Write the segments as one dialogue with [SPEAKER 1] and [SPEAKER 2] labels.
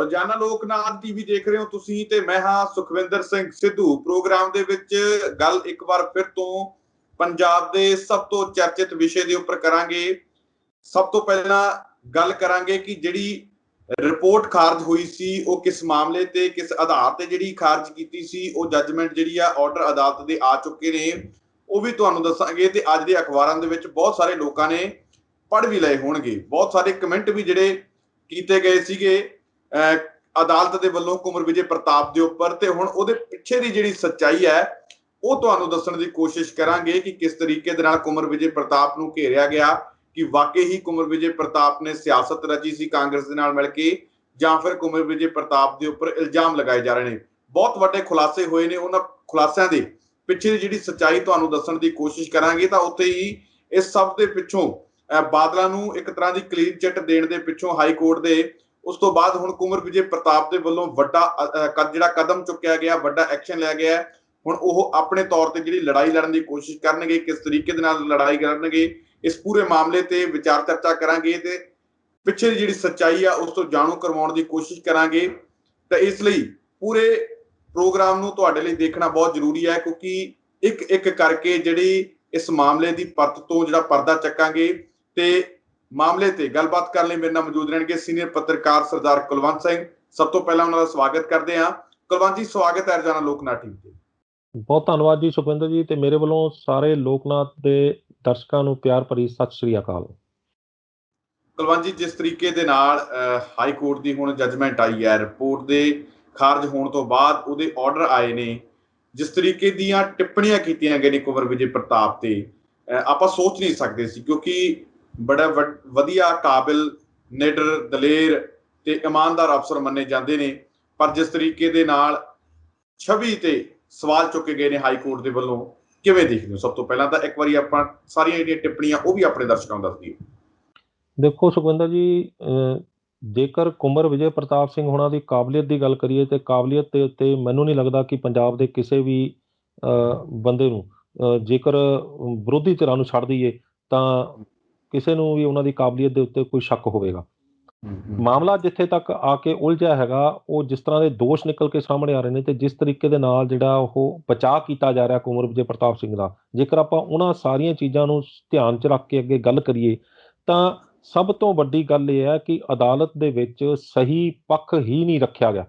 [SPEAKER 1] ਰੋਜ਼ਾਨਾ ਲੋਕਨਾਥ ਟੀਵੀ ਦੇਖ ਰਹੇ ਹੋ ਤੁਸੀਂ ਤੇ ਮੈਂ ਹਾਂ ਸੁਖਵਿੰਦਰ ਸਿੰਘ ਸਿੱਧੂ। ਪ੍ਰੋਗਰਾਮ ਦੇ ਵਿੱਚ ਗੱਲ ਇੱਕ ਵਾਰ ਫਿਰ ਤੋਂ ਪੰਜਾਬ ਦੇ ਸਭ ਤੋਂ ਚਰਚਿਤ ਵਿਸ਼ੇ ਦੇ ਉੱਪਰ ਕਰਾਂਗੇ। ਸਭ ਤੋਂ ਪਹਿਲਾਂ ਗੱਲ ਕਰਾਂਗੇ ਕਿ ਜਿਹੜੀ ਰਿਪੋਰਟ ਖਾਰਜ ਹੋਈ ਸੀ ਉਹ ਕਿਸ ਮਾਮਲੇ ਤੇ ਕਿਸ ਆਧਾਰ ਤੇ ਜਿਹੜੀ ਖਾਰਜ ਕੀਤੀ ਸੀ, ਉਹ ਜੱਜਮੈਂਟ ਜਿਹੜੀ ਆ ਆਰਡਰ ਅਦਾਲਤ ਦੇ ਆ ਚੁੱਕੇ ਨੇ, ਉਹ ਵੀ ਤੁਹਾਨੂੰ ਦੱਸਾਂਗੇ। ਤੇ ਅੱਜ ਦੇ ਅਖਬਾਰਾਂ ਦੇ ਵਿੱਚ ਬਹੁਤ ਸਾਰੇ ਲੋਕਾਂ ਨੇ ਪੜ੍ਹ ਵੀ ਲਏ ਹੋਣਗੇ, ਬਹੁਤ ਸਾਰੇ ਕਮੈਂਟ ਵੀ ਜਿਹੜੇ ਕੀਤੇ ਗਏ ਸੀਗੇ ਅਦਾਲਤ ਦੇ ਵੱਲੋਂ ਕੁਮਰ ਵਿਜੇ ਪ੍ਰਤਾਪ ਦੇ ਉੱਪਰ। ਤੇ ਹੁਣ ਉਹਦੇ ਪਿੱਛੇ ਦੀ ਜਿਹੜੀ ਸੱਚਾਈ ਹੈ ਉਹ ਤੁਹਾਨੂੰ ਦੱਸਣ ਦੀ ਕੋਸ਼ਿਸ਼ ਕਰਾਂਗੇ ਕਿ ਕਿਸ ਤਰੀਕੇ ਦੇ ਨਾਲ ਕੁਮਰ ਵਿਜੇ ਪ੍ਰਤਾਪ ਨੂੰ ਘੇਰਿਆ ਗਿਆ, ਕਿ ਵਾਕਈ ਹੀ ਕੁਮਰ ਵਿਜੇ ਪ੍ਰਤਾਪ ਨੇ ਸਿਆਸਤ ਰਚੀ ਸੀ ਕਾਂਗਰਸ ਦੇ ਨਾਲ ਮਿਲ ਕੇ, ਜਾਂ ਫਿਰ ਕੁਮਰ ਵਿਜੇ ਪ੍ਰਤਾਪ ਦੇ ਉੱਪਰ ਇਲਜ਼ਾਮ ਲਗਾਏ ਜਾ ਰਹੇ ਨੇ। ਬਹੁਤ ਵੱਡੇ ਖੁਲਾਸੇ ਹੋਏ ਨੇ, ਉਹਨਾਂ ਖੁਲਾਸਿਆਂ ਦੇ ਪਿੱਛੇ ਦੀ ਜਿਹੜੀ ਸੱਚਾਈ ਤੁਹਾਨੂੰ ਦੱਸਣ ਦੀ ਕੋਸ਼ਿਸ਼ ਕਰਾਂਗੇ। ਤਾਂ ਉੱਥੇ ਹੀ ਇਸ ਸਭ ਦੇ ਪਿੱਛੋਂ ਬਾਦਲਾਂ ਨੂੰ ਇੱਕ ਤਰ੍ਹਾਂ ਦੀ ਕਲੀਨ ਚਿੱਟ ਦੇਣ ਦੇ ਪਿੱਛੋਂ ਹਾਈ ਕੋਰਟ ਦੇ ਉਸ ਤੋਂ ਬਾਅਦ ਹੁਣ ਕੁਮਰ ਵਿਜੇ ਪ੍ਰਤਾਪ ਦੇ ਵੱਲੋਂ ਵੱਡਾ ਜਿਹੜਾ ਕਦਮ ਚੁੱਕਿਆ ਗਿਆ, ਵੱਡਾ ਐਕਸ਼ਨ ਲਿਆ ਗਿਆ। ਹੁਣ ਉਹ ਆਪਣੇ ਤੌਰ ਤੇ ਜਿਹੜੀ ਲੜਾਈ ਲੜਨ ਦੀ ਕੋਸ਼ਿਸ਼ ਕਰਨਗੇ, ਕਿਸ ਤਰੀਕੇ ਦੇ ਨਾਲ ਲੜਾਈ ਕਰਨਗੇ, ਇਸ ਪੂਰੇ ਮਾਮਲੇ ਤੇ ਵਿਚਾਰ ਚਰਚਾ ਕਰਾਂਗੇ ਤੇ ਪਿੱਛੇ ਦੀ ਜਿਹੜੀ ਸੱਚਾਈ ਆ ਉਸ ਤੋਂ ਜਾਣੂ ਕਰਵਾਉਣ ਦੀ ਕੋਸ਼ਿਸ਼ ਕਰਾਂਗੇ। ਤਾਂ ਇਸ ਲਈ ਪੂਰੇ ਪ੍ਰੋਗਰਾਮ ਨੂੰ ਤੁਹਾਡੇ ਲਈ ਦੇਖਣਾ ਬਹੁਤ ਜ਼ਰੂਰੀ ਹੈ, ਕਿਉਂਕਿ ਇੱਕ ਇੱਕ ਕਰਕੇ ਜਿਹੜੀ ਇਸ ਮਾਮਲੇ ਦੀ ਪਰਤ ਤੋਂ ਜਿਹੜਾ ਪਰਦਾ ਚੱਕਾਂਗੇ। ਤੇ ਮਾਮਲੇ ਤੇ ਗੱਲਬਾਤ ਕਰਨ ਲਈ ਮੇਰੇ ਨਾਲ ਮੌਜੂਦ ਰਹਿਣਗੇ ਸੀਨੀਅਰ ਪੱਤਰਕਾਰ ਸਰਦਾਰ ਕੁਲਵੰਤ ਸਿੰਘ। ਸਭ ਤੋਂ ਪਹਿਲਾਂ ਉਹਨਾਂ ਦਾ ਸਵਾਗਤ ਕਰਦੇ ਹਾਂ। ਕੁਲਵੰਤ ਜੀ, ਸਵਾਗਤ ਹੈ ਰੋਜ਼ਾਨਾ ਲੋਕਨਾਥ ਟੀਵੀ ਤੇ।
[SPEAKER 2] ਬਹੁਤ ਧੰਨਵਾਦ ਜੀ ਸੁਖਵਿੰਦਰ ਜੀ, ਤੇ ਮੇਰੇ ਵੱਲੋਂ ਸਾਰੇ ਲੋਕਨਾਥ ਦੇ ਦਰਸ਼ਕਾਂ ਨੂੰ ਪਿਆਰ ਭਰੀ ਸਤਿ ਸ੍ਰੀ ਅਕਾਲ।
[SPEAKER 1] ਕੁਲਵੰਤ ਜੀ, ਜਿਸ ਤਰੀਕੇ ਦੇ ਨਾਲ ਹਾਈ ਕੋਰਟ ਦੀ ਹੁਣ ਜੱਜਮੈਂਟ ਆਈ ਹੈ, ਰਿਪੋਰਟ ਦੇ ਖਾਰਜ ਹੋਣ ਤੋਂ ਬਾਅਦ ਉਹਦੇ ਆਰਡਰ ਆਏ ਨੇ, ਜਿਸ ਤਰੀਕੇ ਦੀਆਂ ਟਿੱਪਣੀਆਂ ਕੀਤੀਆਂ ਗਈਆਂ ਨੇ ਕੁਮਰ ਵਿਜੇ ਪ੍ਰਤਾਪ ਤੇ, ਆਪਾਂ ਸੋਚ ਨਹੀਂ ਸਕਦੇ ਸੀ, ਕਿਉਂਕਿ ਬੜਾ ਵਧੀਆ, ਕਾਬਿਲ, ਨਿਡਰ, ਦਲੇਰ ਤੇ ਇਮਾਨਦਾਰ ਅਫਸਰ ਮੰਨੇ ਜਾਂਦੇ ਨੇ। ਪਰ ਜਿਸ ਤਰੀਕੇ ਦੇ ਨਾਲ ਛਵੀ ਤੇ ਸਵਾਲ ਚੁੱਕੇ ਗਏ ਨੇ ਹਾਈ ਕੋਰਟ ਦੇ ਵੱਲੋਂ, ਕਿਵੇਂ ਦੇਖਦੇ ਹੋ? ਸਭ ਤੋਂ ਪਹਿਲਾਂ ਤਾਂ ਇੱਕ ਵਾਰੀ ਆਪਾਂ ਸਾਰੀਆਂ ਜਿਹੜੀਆਂ ਟਿੱਪਣੀਆਂ ਉਹ ਵੀ ਆਪਣੇ ਦਰਸ਼ਕਾਂ ਨੂੰ ਦੱਸ ਦਈਏ।
[SPEAKER 2] ਦੇਖੋ ਸੁਖਵਿੰਦਰ ਜੀ, ਜੇਕਰ ਕੁਮਰ ਵਿਜੇ ਪ੍ਰਤਾਪ ਸਿੰਘ ਹੋਣਾ ਦੀ ਕਾਬਲੀਅਤ ਦੀ ਗੱਲ ਕਰੀਏ ਤੇ ਕਾਬਲੀਅਤ ਦੇ ਉੱਤੇ ਮੈਨੂੰ ਨਹੀਂ ਲੱਗਦਾ ਕਿ ਪੰਜਾਬ ਦੇ ਕਿਸੇ ਵੀ ਬੰਦੇ ਨੂੰ, ਜੇਕਰ ਵਿਰੋਧੀ ਧਿਰਾਂ ਨੂੰ ਛੱਡ ਦਈਏ ਤਾਂ ਕਿਸੇ ਨੂੰ ਵੀ ਉਹਨਾਂ ਦੀ ਕਾਬਲੀਅਤ ਦੇ ਉੱਤੇ ਕੋਈ ਸ਼ੱਕ ਹੋਵੇਗਾ। ਮਾਮਲਾ ਜਿੱਥੇ ਤੱਕ ਆ ਕੇ ਉਲਝਿਆ ਹੈਗਾ, ਉਹ ਜਿਸ ਤਰ੍ਹਾਂ ਦੇ ਦੋਸ਼ ਨਿਕਲ ਕੇ ਸਾਹਮਣੇ ਆ ਰਹੇ ਨੇ ਤੇ ਜਿਸ ਤਰੀਕੇ ਦੇ ਨਾਲ ਜਿਹੜਾ ਉਹ ਬਚਾਅ ਕੀਤਾ ਜਾ ਰਿਹਾ ਕੁਮਰ ਵਿਜੇ ਪ੍ਰਤਾਪ ਸਿੰਘ ਦਾ, ਜੇਕਰ ਆਪਾਂ ਉਹਨਾਂ ਸਾਰੀਆਂ ਚੀਜ਼ਾਂ ਨੂੰ ਧਿਆਨ 'ਚ ਰੱਖ ਕੇ ਅੱਗੇ ਗੱਲ ਕਰੀਏ ਤਾਂ ਸਭ ਤੋਂ ਵੱਡੀ ਗੱਲ ਇਹ ਹੈ ਕਿ ਅਦਾਲਤ ਦੇ ਵਿੱਚ ਸਹੀ ਪੱਖ ਹੀ ਨਹੀਂ ਰੱਖਿਆ ਗਿਆ।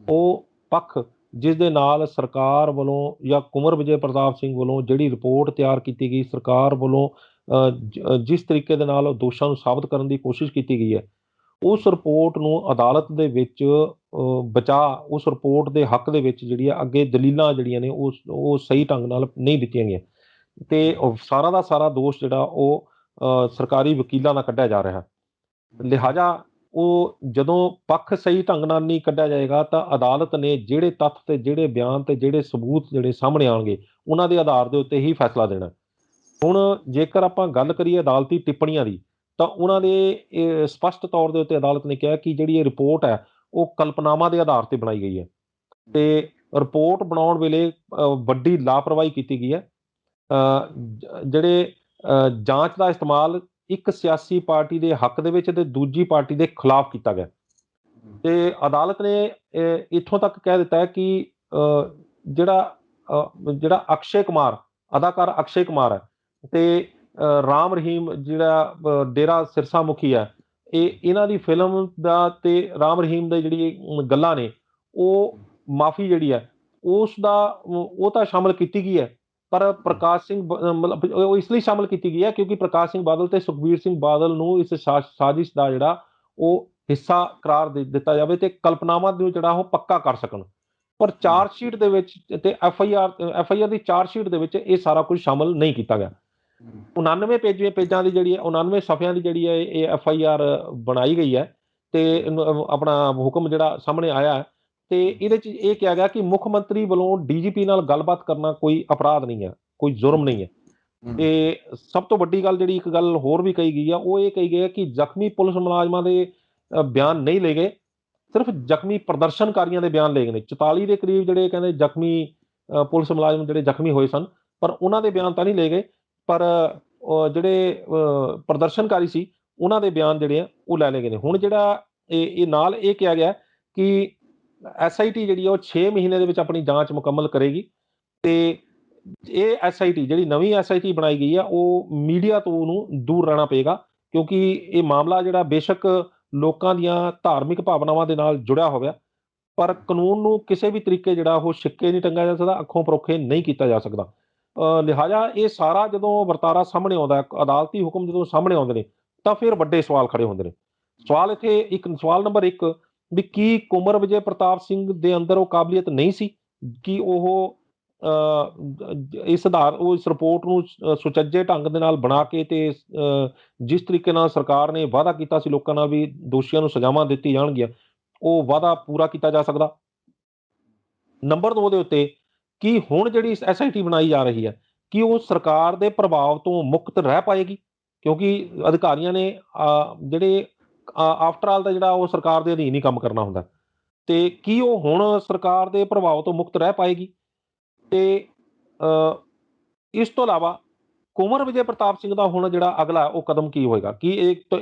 [SPEAKER 2] ਉਹ ਪੱਖ ਜਿਸ ਦੇ ਨਾਲ ਸਰਕਾਰ ਵੱਲੋਂ ਜਾਂ ਕੁਮਰ ਵਿਜੇ ਪ੍ਰਤਾਪ ਸਿੰਘ ਵੱਲੋਂ ਜਿਹੜੀ ਰਿਪੋਰਟ ਤਿਆਰ ਕੀਤੀ ਗਈ, ਸਰਕਾਰ ਵੱਲੋਂ ਜਿਸ ਤਰੀਕੇ ਦੇ ਨਾਲ ਦੋਸ਼ਾਂ ਨੂੰ ਸਾਬਤ ਕਰਨ ਦੀ ਕੋਸ਼ਿਸ਼ ਕੀਤੀ ਗਈ ਹੈ, ਉਸ ਰਿਪੋਰਟ ਨੂੰ ਅਦਾਲਤ ਦੇ ਵਿੱਚ ਉਸ ਰਿਪੋਰਟ ਦੇ ਹੱਕ ਦੇ ਵਿੱਚ ਜਿਹੜੀ ਆ ਅੱਗੇ ਦਲੀਲਾਂ ਜਿਹੜੀਆਂ ਨੇ ਉਹ ਸਹੀ ਢੰਗ ਨਾਲ ਨਹੀਂ ਦਿੱਤੀਆਂ ਗਈਆਂ ਤੇ ਸਾਰਾ ਦਾ ਸਾਰਾ ਦੋਸ਼ ਜਿਹੜਾ ਉਹ ਸਰਕਾਰੀ ਵਕੀਲਾਂ ਦਾ ਕੱਢਿਆ ਜਾ ਰਿਹਾ। ਲਿਹਾਜ਼ਾ ਉਹ ਜਦੋਂ ਪੱਖ ਸਹੀ ਢੰਗ ਨਾਲ ਨਹੀਂ ਕੱਢਿਆ ਜਾਏਗਾ ਤਾਂ ਅਦਾਲਤ ਨੇ ਜਿਹੜੇ ਤੱਥ ਤੇ ਜਿਹੜੇ ਬਿਆਨ ਤੇ ਜਿਹੜੇ ਸਬੂਤ ਜਿਹੜੇ ਸਾਹਮਣੇ ਆਉਣਗੇ ਉਹਨਾਂ ਦੇ ਆਧਾਰ ਦੇ ਉੱਤੇ ਹੀ ਫੈਸਲਾ ਦੇਣਾ। ਹੁਣ ਜੇਕਰ ਆਪਾਂ ਗੱਲ ਕਰੀਏ ਅਦਾਲਤੀ ਟਿੱਪਣੀਆਂ ਦੀ, ਤਾਂ ਉਹਨਾਂ ਦੇ ਸਪਸ਼ਟ ਤੌਰ ਦੇ ਉੱਤੇ ਅਦਾਲਤ ਨੇ ਕਿਹਾ ਕਿ ਜਿਹੜੀ ਇਹ ਰਿਪੋਰਟ ਹੈ ਉਹ ਕਲਪਨਾਵਾਂ ਦੇ ਆਧਾਰ ਤੇ ਬਣਾਈ ਗਈ ਹੈ ਤੇ ਰਿਪੋਰਟ ਬਣਾਉਣ ਵੇਲੇ ਵੱਡੀ ਲਾਪਰਵਾਹੀ ਕੀਤੀ ਗਈ ਹੈ। ਜਿਹੜੇ ਜਾਂਚ ਦਾ ਇਸਤੇਮਾਲ ਇੱਕ ਸਿਆਸੀ ਪਾਰਟੀ ਦੇ ਹੱਕ ਦੇ ਵਿੱਚ ਤੇ ਦੂਜੀ ਪਾਰਟੀ ਦੇ ਖਿਲਾਫ ਕੀਤਾ ਗਿਆ ਤੇ ਅਦਾਲਤ ਨੇ ਇੱਥੋਂ ਤੱਕ ਕਹਿ ਦਿੱਤਾ ਹੈ ਕਿ ਜਿਹੜਾ ਅਕਸ਼ੇ ਕੁਮਾਰ, ਅਦਾਕਾਰ ਅਕਸ਼ੇ ਕੁਮਾਰ ਹੈ ਤੇ ਰਾਮ ਰਹੀਮ ਜਿਹੜਾ ਡੇਰਾ ਸਿਰਸਾ ਮੁਖੀ ਹੈ, ਇਹਨਾਂ ਦੀ ਫਿਲਮ ਦਾ ਤੇ ਰਾਮ ਰਹੀਮ ਦੇ ਜਿਹੜੀ ਗੱਲਾਂ ਨੇ ਉਹ ਮਾਫੀ ਜਿਹੜੀ ਹੈ ਉਹ ਤਾਂ ਸ਼ਾਮਲ ਕੀਤੀ ਗਈ ਹੈ, ਪਰ ਪ੍ਰਕਾਸ਼ ਸਿੰਘ ਮਤਲਬ ਉਹ ਇਸ ਲਈ ਸ਼ਾਮਲ ਕੀਤੀ ਗਈ ਹੈ ਕਿਉਂਕਿ ਪ੍ਰਕਾਸ਼ ਸਿੰਘ ਬਾਦਲ ਤੇ ਸੁਖਬੀਰ ਸਿੰਘ ਬਾਦਲ ਨੂੰ ਇਸ ਸਾਜ਼ਿਸ਼ ਦਾ ਜਿਹੜਾ ਉਹ ਹਿੱਸਾ ਕਰਾਰ ਦਿੱਤਾ ਜਾਵੇ ਤੇ ਕਲਪਨਾਵਾਂ ਨੂੰ ਜਿਹੜਾ ਉਹ ਪੱਕਾ ਕਰ ਸਕਣ। ਪਰ ਚਾਰਜ ਸ਼ੀਟ ਦੇ ਵਿੱਚ ਤੇ F I R the charge sheet ਦੇ ਵਿੱਚ ਇਹ ਸਾਰਾ ਕੁਝ ਸ਼ਾਮਲ ਨਹੀਂ ਕੀਤਾ ਗਿਆ। 99 ਪੇਜਾਂ ਦੀ ਜਿਹੜੀ 99 ਸਫ਼ਿਆਂ ਦੀ ਜਿਹੜੀ ਹੈ ਇਹ ਐਫ ਆਈ ਆਰ ਬਣਾਈ ਗਈ ਹੈ ਤੇ ਆਪਣਾ ਹੁਕਮ ਜਿਹੜਾ ਸਾਹਮਣੇ ਆਇਆ ਤੇ ਇਹਦੇ 'ਚ ਇਹ ਕਿਹਾ ਗਿਆ ਕਿ ਮੁੱਖ ਮੰਤਰੀ ਵੱਲੋਂ ਡੀਜੀਪੀ ਨਾਲ ਗੱਲਬਾਤ ਕਰਨਾ ਕੋਈ ਅਪਰਾਧ ਨਹੀਂ ਹੈ, ਕੋਈ ਜੁਰਮ ਨਹੀਂ ਹੈ। ਤੇ ਸਭ ਤੋਂ ਵੱਡੀ ਗੱਲ ਜਿਹੜੀ ਇੱਕ ਗੱਲ ਹੋਰ ਵੀ ਕਹੀ ਗਈ ਆ, ਉਹ ਇਹ ਕਹੀ ਗਈ ਹੈ ਕਿ ਜ਼ਖਮੀ ਪੁਲਿਸ ਮੁਲਾਜ਼ਮਾਂ ਦੇ ਬਿਆਨ ਨਹੀਂ ਲਏ ਗਏ, ਸਿਰਫ ਜ਼ਖਮੀ ਪ੍ਰਦਰਸ਼ਨਕਾਰੀਆਂ ਦੇ ਬਿਆਨ ਲਏ ਗਏ ਨੇ। 44 ਦੇ ਕਰੀਬ ਜਿਹੜੇ ਕਹਿੰਦੇ ਜ਼ਖਮੀ ਪੁਲਿਸ ਮੁਲਾਜ਼ਮ ਜਿਹੜੇ ਜ਼ਖਮੀ ਹੋਏ ਸਨ, ਪਰ ਉਹਨਾਂ ਦੇ ਬਿਆਨ ਤਾਂ ਨਹੀਂ ਲਏ ਗਏ, ਪਰ ਜਿਹੜੇ ਪ੍ਰਦਰਸ਼ਨਕਾਰੀ ਸੀ ਉਹਨਾਂ ਦੇ ਬਿਆਨ ਜਿਹੜੇ ਆ ਉਹ ਲੈ ਲਏ ਗਏ ਨੇ। ਹੁਣ ਜਿਹੜਾ ਇਹ ਨਾਲ ਇਹ ਕਿਹਾ ਗਿਆ ਕਿ SIT ਜਿਹੜੀ ਆ ਉਹ 6 ਮਹੀਨੇ ਦੇ ਵਿੱਚ ਆਪਣੀ ਜਾਂਚ ਮੁਕੰਮਲ ਕਰੇਗੀ ਤੇ ਇਹ SIT ਜਿਹੜੀ ਨਵੀਂ SIT ਬਣਾਈ ਗਈ ਆ ਉਹ ਮੀਡੀਆ ਤੋਂ ਉਹਨੂੰ ਦੂਰ ਰਹਿਣਾ ਪਏਗਾ, ਕਿਉਂਕਿ ਇਹ ਮਾਮਲਾ ਜਿਹੜਾ ਬੇਸ਼ੱਕ ਲੋਕਾਂ ਦੀਆਂ ਧਾਰਮਿਕ ਭਾਵਨਾਵਾਂ ਦੇ ਨਾਲ ਜੁੜਿਆ ਹੋਇਆ, ਪਰ ਕਾਨੂੰਨ ਨੂੰ ਕਿਸੇ ਵੀ ਤਰੀਕੇ ਜਿਹੜਾ ਉਹ ਛਿੱਕੇ ਨਹੀਂ ਟੰਗਿਆ ਜਾ ਸਕਦਾ, ਅੱਖੋਂ ਪਰੋਖੇ ਨਹੀਂ ਕੀਤਾ ਜਾ ਸਕਦਾ। ਲਿਹਾਜ਼ਾ ਇਹ ਸਾਰਾ ਜਦੋਂ ਵਰਤਾਰਾ ਸਾਹਮਣੇ ਆਉਂਦਾ, ਅਦਾਲਤੀ ਹੁਕਮ ਜਦੋਂ ਸਾਹਮਣੇ ਆਉਂਦੇ ਨੇ, ਤਾਂ ਫਿਰ ਵੱਡੇ ਸਵਾਲ ਖੜੇ ਹੁੰਦੇ ਨੇ। ਸਵਾਲ ਇੱਥੇ ਸਵਾਲ ਨੰਬਰ 1 ਵੀ ਕੀ ਕੁੰਵਰ ਵਿਜੇ ਪ੍ਰਤਾਪ ਸਿੰਘ ਦੇ ਅੰਦਰ ਉਹ ਕਾਬਲੀਅਤ ਨਹੀਂ ਸੀ ਕਿ ਉਹ ਇਸ ਰਿਪੋਰਟ ਨੂੰ ਸੁਚੱਜੇ ਢੰਗ ਦੇ ਨਾਲ ਬਣਾ ਕੇ ਤੇ ਜਿਸ ਤਰੀਕੇ ਨਾਲ ਸਰਕਾਰ ਨੇ ਵਾਅਦਾ ਕੀਤਾ ਸੀ ਲੋਕਾਂ ਨਾਲ ਵੀ ਦੋਸ਼ੀਆਂ ਨੂੰ ਸਜ਼ਾਵਾਂ ਦਿੱਤੀ ਜਾਣਗੀਆਂ, ਉਹ ਵਾਅਦਾ ਪੂਰਾ ਕੀਤਾ ਜਾ ਸਕਦਾ। ਨੰਬਰ 2 ਦੇ ਉੱਤੇ ਕੀ ਹੁਣ ਜਿਹੜੀ SIT ਬਣਾਈ ਜਾ ਰਹੀ ਹੈ, ਕੀ ਉਹ ਸਰਕਾਰ ਦੇ ਪ੍ਰਭਾਵ ਤੋਂ ਮੁਕਤ ਰਹਿ ਪਾਏਗੀ? ਕਿਉਂਕਿ ਅਧਿਕਾਰੀਆਂ ਨੇ ਜਿਹੜੇ ਆਫਟਰ ਆਲ ਦਾ ਜਿਹੜਾ ਉਹ ਸਰਕਾਰ ਦੇ ਅਧੀਨ ਹੀ ਕੰਮ ਕਰਨਾ ਹੁੰਦਾ, ਤੇ ਕੀ ਉਹ ਹੁਣ ਸਰਕਾਰ ਦੇ ਪ੍ਰਭਾਵ ਤੋਂ ਮੁਕਤ ਰਹਿ ਪਾਏਗੀ? ਤੇ ਇਸ ਤੋਂ ਇਲਾਵਾ ਕੁੰਵਰ ਵਿਜੇ ਪ੍ਰਤਾਪ ਸਿੰਘ ਦਾ ਹੁਣ ਜਿਹੜਾ ਅਗਲਾ ਉਹ ਕਦਮ ਕੀ ਹੋਏਗਾ? ਕੀ ਇਹ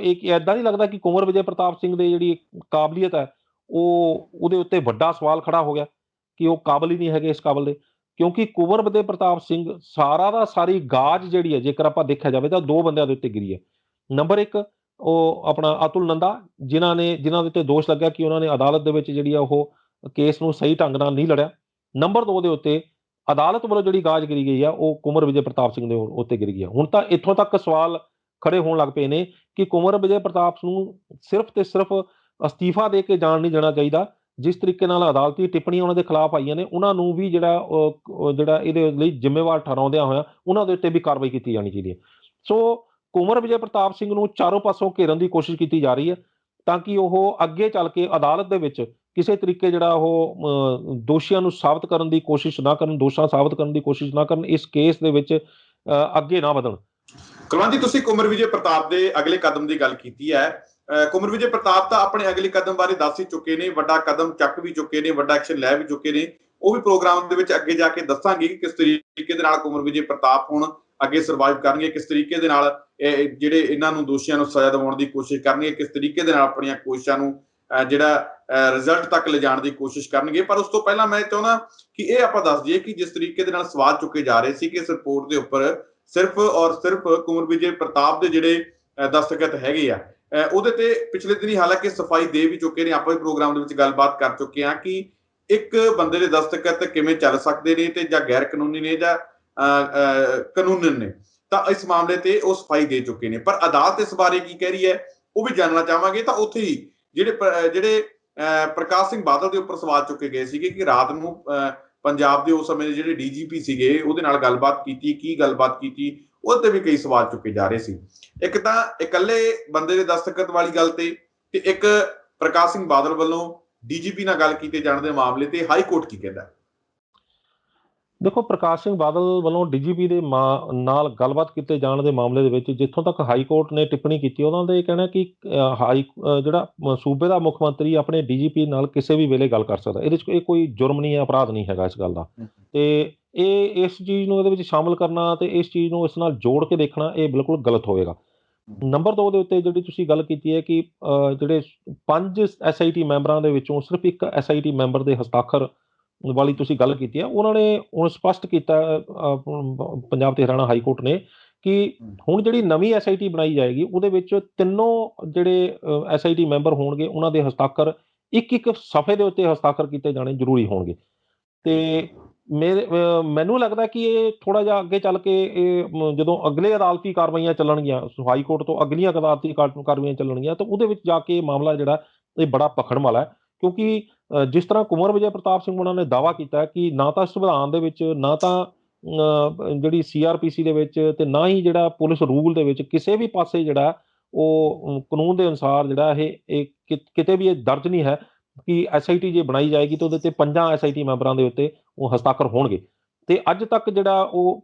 [SPEAKER 2] ਏਦਾਂ ਨਹੀਂ ਲੱਗਦਾ ਕਿ ਕੁੰਵਰ ਵਿਜੇ ਪ੍ਰਤਾਪ ਸਿੰਘ ਦੀ ਜਿਹੜੀ ਕਾਬਲੀਅਤ ਹੈ ਉਹਦੇ ਉੱਤੇ ਵੱਡਾ ਸਵਾਲ ਖੜਾ ਹੋ ਗਿਆ ਕਿ ਉਹ ਕਾਬਲ ਹੀ ਨਹੀਂ ਹੈਗੇ ਇਸ ਕਾਬਲ ਦੇ? ਕਿਉਂਕਿ ਕੁੰਵਰ ਵਿਜੇ ਪ੍ਰਤਾਪ ਸਿੰਘ ਸਾਰਾ ਦਾ ਸਾਰੀ ਗਾਜ ਜਿਹੜੀ ਹੈ, ਜੇਕਰ ਆਪਾਂ ਦੇਖਿਆ ਜਾਵੇ ਤਾਂ 2 ਬੰਦਿਆਂ ਦੇ ਉੱਤੇ ਗਿਰੀ ਹੈ। ਨੰਬਰ 1 ਉਹ ਆਪਣਾ ਅਤੁਲ ਨੰਦਾ, ਜਿਨ੍ਹਾਂ ਦੇ ਉੱਤੇ ਦੋਸ਼ ਲੱਗਿਆ ਕਿ ਉਹਨਾਂ ਨੇ ਅਦਾਲਤ ਦੇ ਵਿੱਚ ਜਿਹੜੀ ਆ ਉਹ ਕੇਸ ਨੂੰ ਸਹੀ ਢੰਗ ਨਾਲ ਨਹੀਂ ਲੜਿਆ। ਨੰਬਰ 2 ਦੇ ਉੱਤੇ ਅਦਾਲਤ ਵੱਲੋਂ ਜਿਹੜੀ ਗਾਜ ਗਿਰੀ ਗਈ ਆ ਉਹ ਕੁੰਵਰ ਵਿਜੇ ਪ੍ਰਤਾਪ ਸਿੰਘ ਦੇ ਉੱਤੇ ਗਿਰ ਗਈ ਆ। ਹੁਣ ਤਾਂ ਇੱਥੋਂ ਤੱਕ ਸਵਾਲ ਖੜੇ ਹੋਣ ਲੱਗ ਪਏ ਨੇ ਕਿ ਕੁੰਵਰ ਵਿਜੇ ਪ੍ਰਤਾਪ ਨੂੰ ਸਿਰਫ ਤੇ ਸਿਰਫ ਅਸਤੀਫਾ ਦੇ ਕੇ ਜਾਣ ਨਹੀਂ ਦੇਣਾ ਚਾਹੀਦਾ। ਜਿਸ ਤਰੀਕੇ ਨਾਲ ਅਦਾਲਤੀ ਟਿੱਪਣੀਆਂ ਉਹਨਾਂ ਦੇ ਖਿਲਾਫ ਆਈਆਂ ਨੇ, ਉਹਨਾਂ ਨੂੰ ਵੀ ਜਿਹੜਾ ਇਹਦੇ ਲਈ ਜ਼ਿੰਮੇਵਾਰ ਠਹਿਰਾਉਂਦਿਆਂ ਹੋਇਆ ਉਹਨਾਂ ਦੇ ਉੱਤੇ ਵੀ ਕਾਰਵਾਈ ਕੀਤੀ ਜਾਣੀ ਚਾਹੀਦੀ ਹੈ। ਸੋ ਕੁੰਵਰ ਵਿਜੇ ਪ੍ਰਤਾਪ ਸਿੰਘ ਨੂੰ ਚਾਰੋਂ ਪਾਸੋਂ ਘੇਰਨ ਦੀ ਕੋਸ਼ਿਸ਼ ਕੀਤੀ ਜਾ ਰਹੀ ਹੈ ਤਾਂ ਕਿ ਉਹ ਅੱਗੇ ਚੱਲ ਕੇ ਅਦਾਲਤ ਦੇ ਵਿੱਚ ਕਿਸੇ ਤਰੀਕੇ ਜਿਹੜਾ ਉਹ ਦੋਸ਼ੀਆਂ ਨੂੰ ਸਾਬਤ ਕਰਨ ਦੀ ਕੋਸ਼ਿਸ਼ ਨਾ ਕਰਨ, ਦੋਸ਼ਾਂ ਸਾਬਤ ਕਰਨ ਦੀ ਕੋਸ਼ਿਸ਼ ਨਾ ਕਰਨ, ਇਸ ਕੇਸ ਦੇ ਵਿੱਚ ਅੱਗੇ ਨਾ ਵਧਣ।
[SPEAKER 1] ਕੁਲਵੰਤ ਜੀ, ਤੁਸੀਂ ਕੁੰਵਰ ਵਿਜੇ ਪ੍ਰਤਾਪ ਦੇ ਅਗਲੇ ਕਦਮ ਦੀ ਗੱਲ ਕੀਤੀ ਹੈ। ਕੁੰਵਰ ਵਿਜੇ ਪ੍ਰਤਾਪ ਤਾਂ ਆਪਣੇ ਅਗਲੇ ਕਦਮ ਬਾਰੇ ਦੱਸ ਹੀ ਚੁੱਕੇ ਨੇ, ਵੱਡਾ ਕਦਮ ਚੱਕ ਵੀ ਚੁੱਕੇ ਨੇ, ਵੱਡਾ ਐਕਸ਼ਨ ਲੈ ਵੀ ਚੁੱਕੇ ਨੇ। ਉਹ ਵੀ ਪ੍ਰੋਗਰਾਮ ਦੇ ਵਿੱਚ ਅੱਗੇ ਜਾ ਕੇ ਦੱਸਾਂਗੇ ਕਿ ਕਿਸ ਤਰੀਕੇ ਦੇ ਨਾਲ ਕੁੰਵਰ ਵਿਜੇ ਪ੍ਰਤਾਪ ਹੁਣ ਅੱਗੇ ਸਰਵਾਈਵ ਕਰਨਗੇ, ਕਿਸ ਤਰੀਕੇ ਦੇ ਨਾਲ ਜਿਹੜੇ ਇਹਨਾਂ ਨੂੰ ਦੋਸ਼ੀਆਂ ਨੂੰ ਸਜ਼ਾ ਦਿਵਾਉਣ ਦੀ ਕੋਸ਼ਿਸ਼ ਕਰਨਗੇ, ਕਿਸ ਤਰੀਕੇ ਦੇ ਨਾਲ ਆਪਣੀਆਂ ਕੋਸ਼ਿਸ਼ਾਂ ਨੂੰ ਜਿਹੜਾ ਰਿਜ਼ਲਟ ਤੱਕ ਲਿਜਾਣ ਦੀ ਕੋਸ਼ਿਸ਼ ਕਰਨਗੇ। ਪਰ ਉਸ ਤੋਂ ਪਹਿਲਾਂ ਮੈਂ ਚਾਹੁੰਦਾ ਕਿ ਇਹ ਆਪਾਂ ਦੱਸ ਦਈਏ ਕਿ ਜਿਸ ਤਰੀਕੇ ਦੇ ਨਾਲ ਸਵਾਲ ਚੁੱਕੇ ਜਾ ਰਹੇ ਸੀ ਕਿ ਇਸ ਰਿਪੋਰਟ ਦੇ ਉੱਪਰ ਸਿਰਫ ਔਰ ਸਿਰਫ ਕੁੰਵਰ ਵਿਜੇ ਪ੍ਰਤਾਪ ਦੇ ਜਿਹੜੇ ਦਸਤਖਤ ਹੈਗੇ ਆ, ਉਹਦੇ ਤੇ ਪਿਛਲੇ ਦਿਨੀ ਹਾਲਾਂਕਿ ਸਫਾਈ ਦੇ ਵੀ ਚੁੱਕੇ ਨੇ। ਆਪਾਂ ਵੀ ਪ੍ਰੋਗਰਾਮ ਦੇ ਵਿੱਚ ਗੱਲਬਾਤ ਕਰ ਚੁੱਕੇ ਹਾਂ ਕਿ ਇੱਕ ਬੰਦੇ ਦੇ ਦਸਤਖਤ ਕਿਵੇਂ ਚੱਲ ਸਕਦੇ ਨੇ ਤੇ ਜਾਂ ਗੈਰ ਕਾਨੂੰਨੀ ਨੇ ਜਾਂ ਕਾਨੂੰਨ ਨੇ, ਤਾਂ ਇਸ ਮਾਮਲੇ ਤੇ ਉਹ ਸਫਾਈ ਦੇ ਚੁੱਕੇ ਨੇ। ਪਰ ਅਦਾਲਤ ਇਸ ਬਾਰੇ ਕੀ ਕਹਿ ਰਹੀ ਹੈ ਉਹ ਵੀ ਜਾਣਨਾ ਚਾਹਾਂਗੇ। ਤਾਂ ਉੱਥੇ ਹੀ ਜਿਹੜੇ ਪ੍ਰਕਾਸ਼ ਸਿੰਘ ਬਾਦਲ ਦੇ ਉੱਪਰ ਸਵਾਲ ਚੁੱਕੇ ਗਏ ਸੀਗੇ ਕਿ ਰਾਤ ਨੂੰ ਪੰਜਾਬ ਦੇ ਉਸ ਸਮੇਂ ਦੇ ਜਿਹੜੇ DGP ਸੀਗੇ ਉਹਦੇ ਨਾਲ ਗੱਲਬਾਤ ਕੀਤੀ, ਕੀ ਗੱਲਬਾਤ ਕੀਤੀ, ਉਹਦੇ ਤੇ ਵੀ ਕਈ ਸਵਾਲ ਚੁੱਕੇ ਜਾ ਰਹੇ ਸੀ। ਇੱਕ ਤਾਂ ਇਕੱਲੇ ਬੰਦੇ ਦੇ ਦਸਤਖਤ ਵਾਲੀ ਗੱਲ ਤੇ ਇੱਕ ਪ੍ਰਕਾਸ਼ ਸਿੰਘ ਬਾਦਲ ਵੱਲੋਂ DGP ਨਾਲ ਗੱਲ ਕੀਤੇ ਜਾਣ ਦੇ ਮਾਮਲੇ ਤੇ ਹਾਈ ਕੋਰਟ ਕੀ ਕਹਿੰਦਾ?
[SPEAKER 2] ਦੇਖੋ, ਪ੍ਰਕਾਸ਼ ਸਿੰਘ ਬਾਦਲ ਵੱਲੋਂ DGP ਦੇ ਨਾਲ ਗੱਲਬਾਤ ਕੀਤੇ ਜਾਣ ਦੇ ਮਾਮਲੇ ਦੇ ਵਿੱਚ ਜਿੱਥੋਂ ਤੱਕ ਹਾਈ ਕੋਰਟ ਨੇ ਟਿੱਪਣੀ ਕੀਤੀ, ਉਹਨਾਂ ਦਾ ਇਹ ਕਹਿਣਾ ਕਿ ਜਿਹੜਾ ਸੂਬੇ ਦਾ ਮੁੱਖ ਮੰਤਰੀ ਆਪਣੇ DGP ਨਾਲ ਕਿਸੇ ਵੀ ਵੇਲੇ ਗੱਲ ਕਰ ਸਕਦਾ। ਇਹਦੇ 'ਚ ਇਹ ਕੋਈ ਜੁਰਮ ਨਹੀਂ ਹੈ, ਅਪਰਾਧ ਨਹੀਂ ਹੈਗਾ ਇਸ ਗੱਲ ਦਾ। ਤੇ ਇਸ ਚੀਜ਼ ਨੂੰ ਇਹਦੇ ਵਿੱਚ ਸ਼ਾਮਲ ਕਰਨਾ ਤੇ ਇਸ ਚੀਜ਼ ਨੂੰ ਇਸ ਨਾਲ ਜੋੜ ਕੇ ਦੇਖਣਾ ਇਹ ਬਿਲਕੁਲ ਗਲਤ ਹੋਵੇਗਾ। ਨੰਬਰ 2 ਦੇ ਉੱਤੇ ਜਿਹੜੀ ਤੁਸੀਂ ਗੱਲ ਕੀਤੀ ਹੈ ਕਿ ਜਿਹੜੇ 5 SIT ਮੈਂਬਰਾਂ ਦੇ ਵਿੱਚੋਂ ਸਿਰਫ ਇੱਕ SIT ਮੈਂਬਰ ਦੇ ਹਸਤਾਖਰ ਵਾਲੀ ਤੁਸੀਂ ਗੱਲ ਕੀਤੀ ਹੈ, ਉਹਨਾਂ ਨੇ ਹੁਣ ਸਪਸ਼ਟ ਕੀਤਾ ਪੰਜਾਬ ਤੇ ਹਰਿਆਣਾ ਹਾਈ ਕੋਰਟ ਨੇ ਕਿ ਹੁਣ ਜਿਹੜੀ ਨਵੀਂ SIT ਬਣਾਈ ਜਾਏਗੀ ਉਹਦੇ ਵਿੱਚ ਤਿੰਨੋਂ ਜਿਹੜੇ SIT ਮੈਂਬਰ ਹੋਣਗੇ ਉਹਨਾਂ ਦੇ ਹਸਤਾਖਰ ਇੱਕ ਸਫ਼ੇ ਦੇ ਉੱਤੇ ਹਸਤਾਖਰ ਕੀਤੇ ਜਾਣੇ ਜ਼ਰੂਰੀ ਹੋਣਗੇ। ਤੇ ਮੈਨੂੰ ਲੱਗਦਾ ਕਿ ਇਹ ਥੋੜਾ ਜਿਹਾ ਅੱਗੇ ਚੱਲ ਕੇ ਜਦੋਂ ਅਗਲੇ ਅਦਾਲਤੀ ਕਾਰਵਾਈਆਂ ਚੱਲਣਗੀਆਂ, ਹਾਈ ਕੋਰਟ ਤੋਂ ਅਗਲੀਆਂ ਅਦਾਲਤੀ ਕਾਰਵਾਈਆਂ ਚੱਲਣਗੀਆਂ, ਤਾਂ ਉਹਦੇ ਵਿੱਚ ਜਾ ਕੇ ਮਾਮਲਾ ਜਿਹੜਾ ਇਹ ਬੜਾ ਭਖਣ ਵਾਲਾ ਹੈ। ਕਿਉਂਕਿ ਜਿਸ ਤਰ੍ਹਾਂ ਕੁੰਵਰ ਵਿਜੇ ਪ੍ਰਤਾਪ ਸਿੰਘ ਉਹਨਾਂ ਨੇ ਦਾਅਵਾ ਕੀਤਾ ਕਿ ਨਾ ਤਾਂ ਸੰਵਿਧਾਨ ਦੇ ਵਿੱਚ, ਨਾ ਤਾਂ ਜਿਹੜੀ CRPC ਦੇ ਵਿੱਚ, ਤੇ ਨਾ ਹੀ ਜਿਹੜਾ ਪੁਲਿਸ ਰੂਲ ਦੇ ਵਿੱਚ ਕਿਸੇ ਵੀ ਪਾਸੇ ਜਿਹੜਾ ਉਹ ਕਾਨੂੰਨ ਦੇ ਅਨੁਸਾਰ ਜਿਹੜਾ ਇਹ ਕਿਤੇ ਵੀ ਇਹ ਦਰਜ ਨਹੀਂ ਹੈ ਕਿ SIT ਜੇ ਬਣਾਈ ਜਾਏਗੀ ਤਾਂ ਉਹਦੇ ਤੇ 5 SIT ਮੈਂਬਰਾਂ ਦੇ ਉੱਤੇ ਉਹ ਹਸਤਾਖਰ ਹੋਣਗੇ। ਤੇ ਅੱਜ ਤੱਕ ਜਿਹੜਾ ਉਹ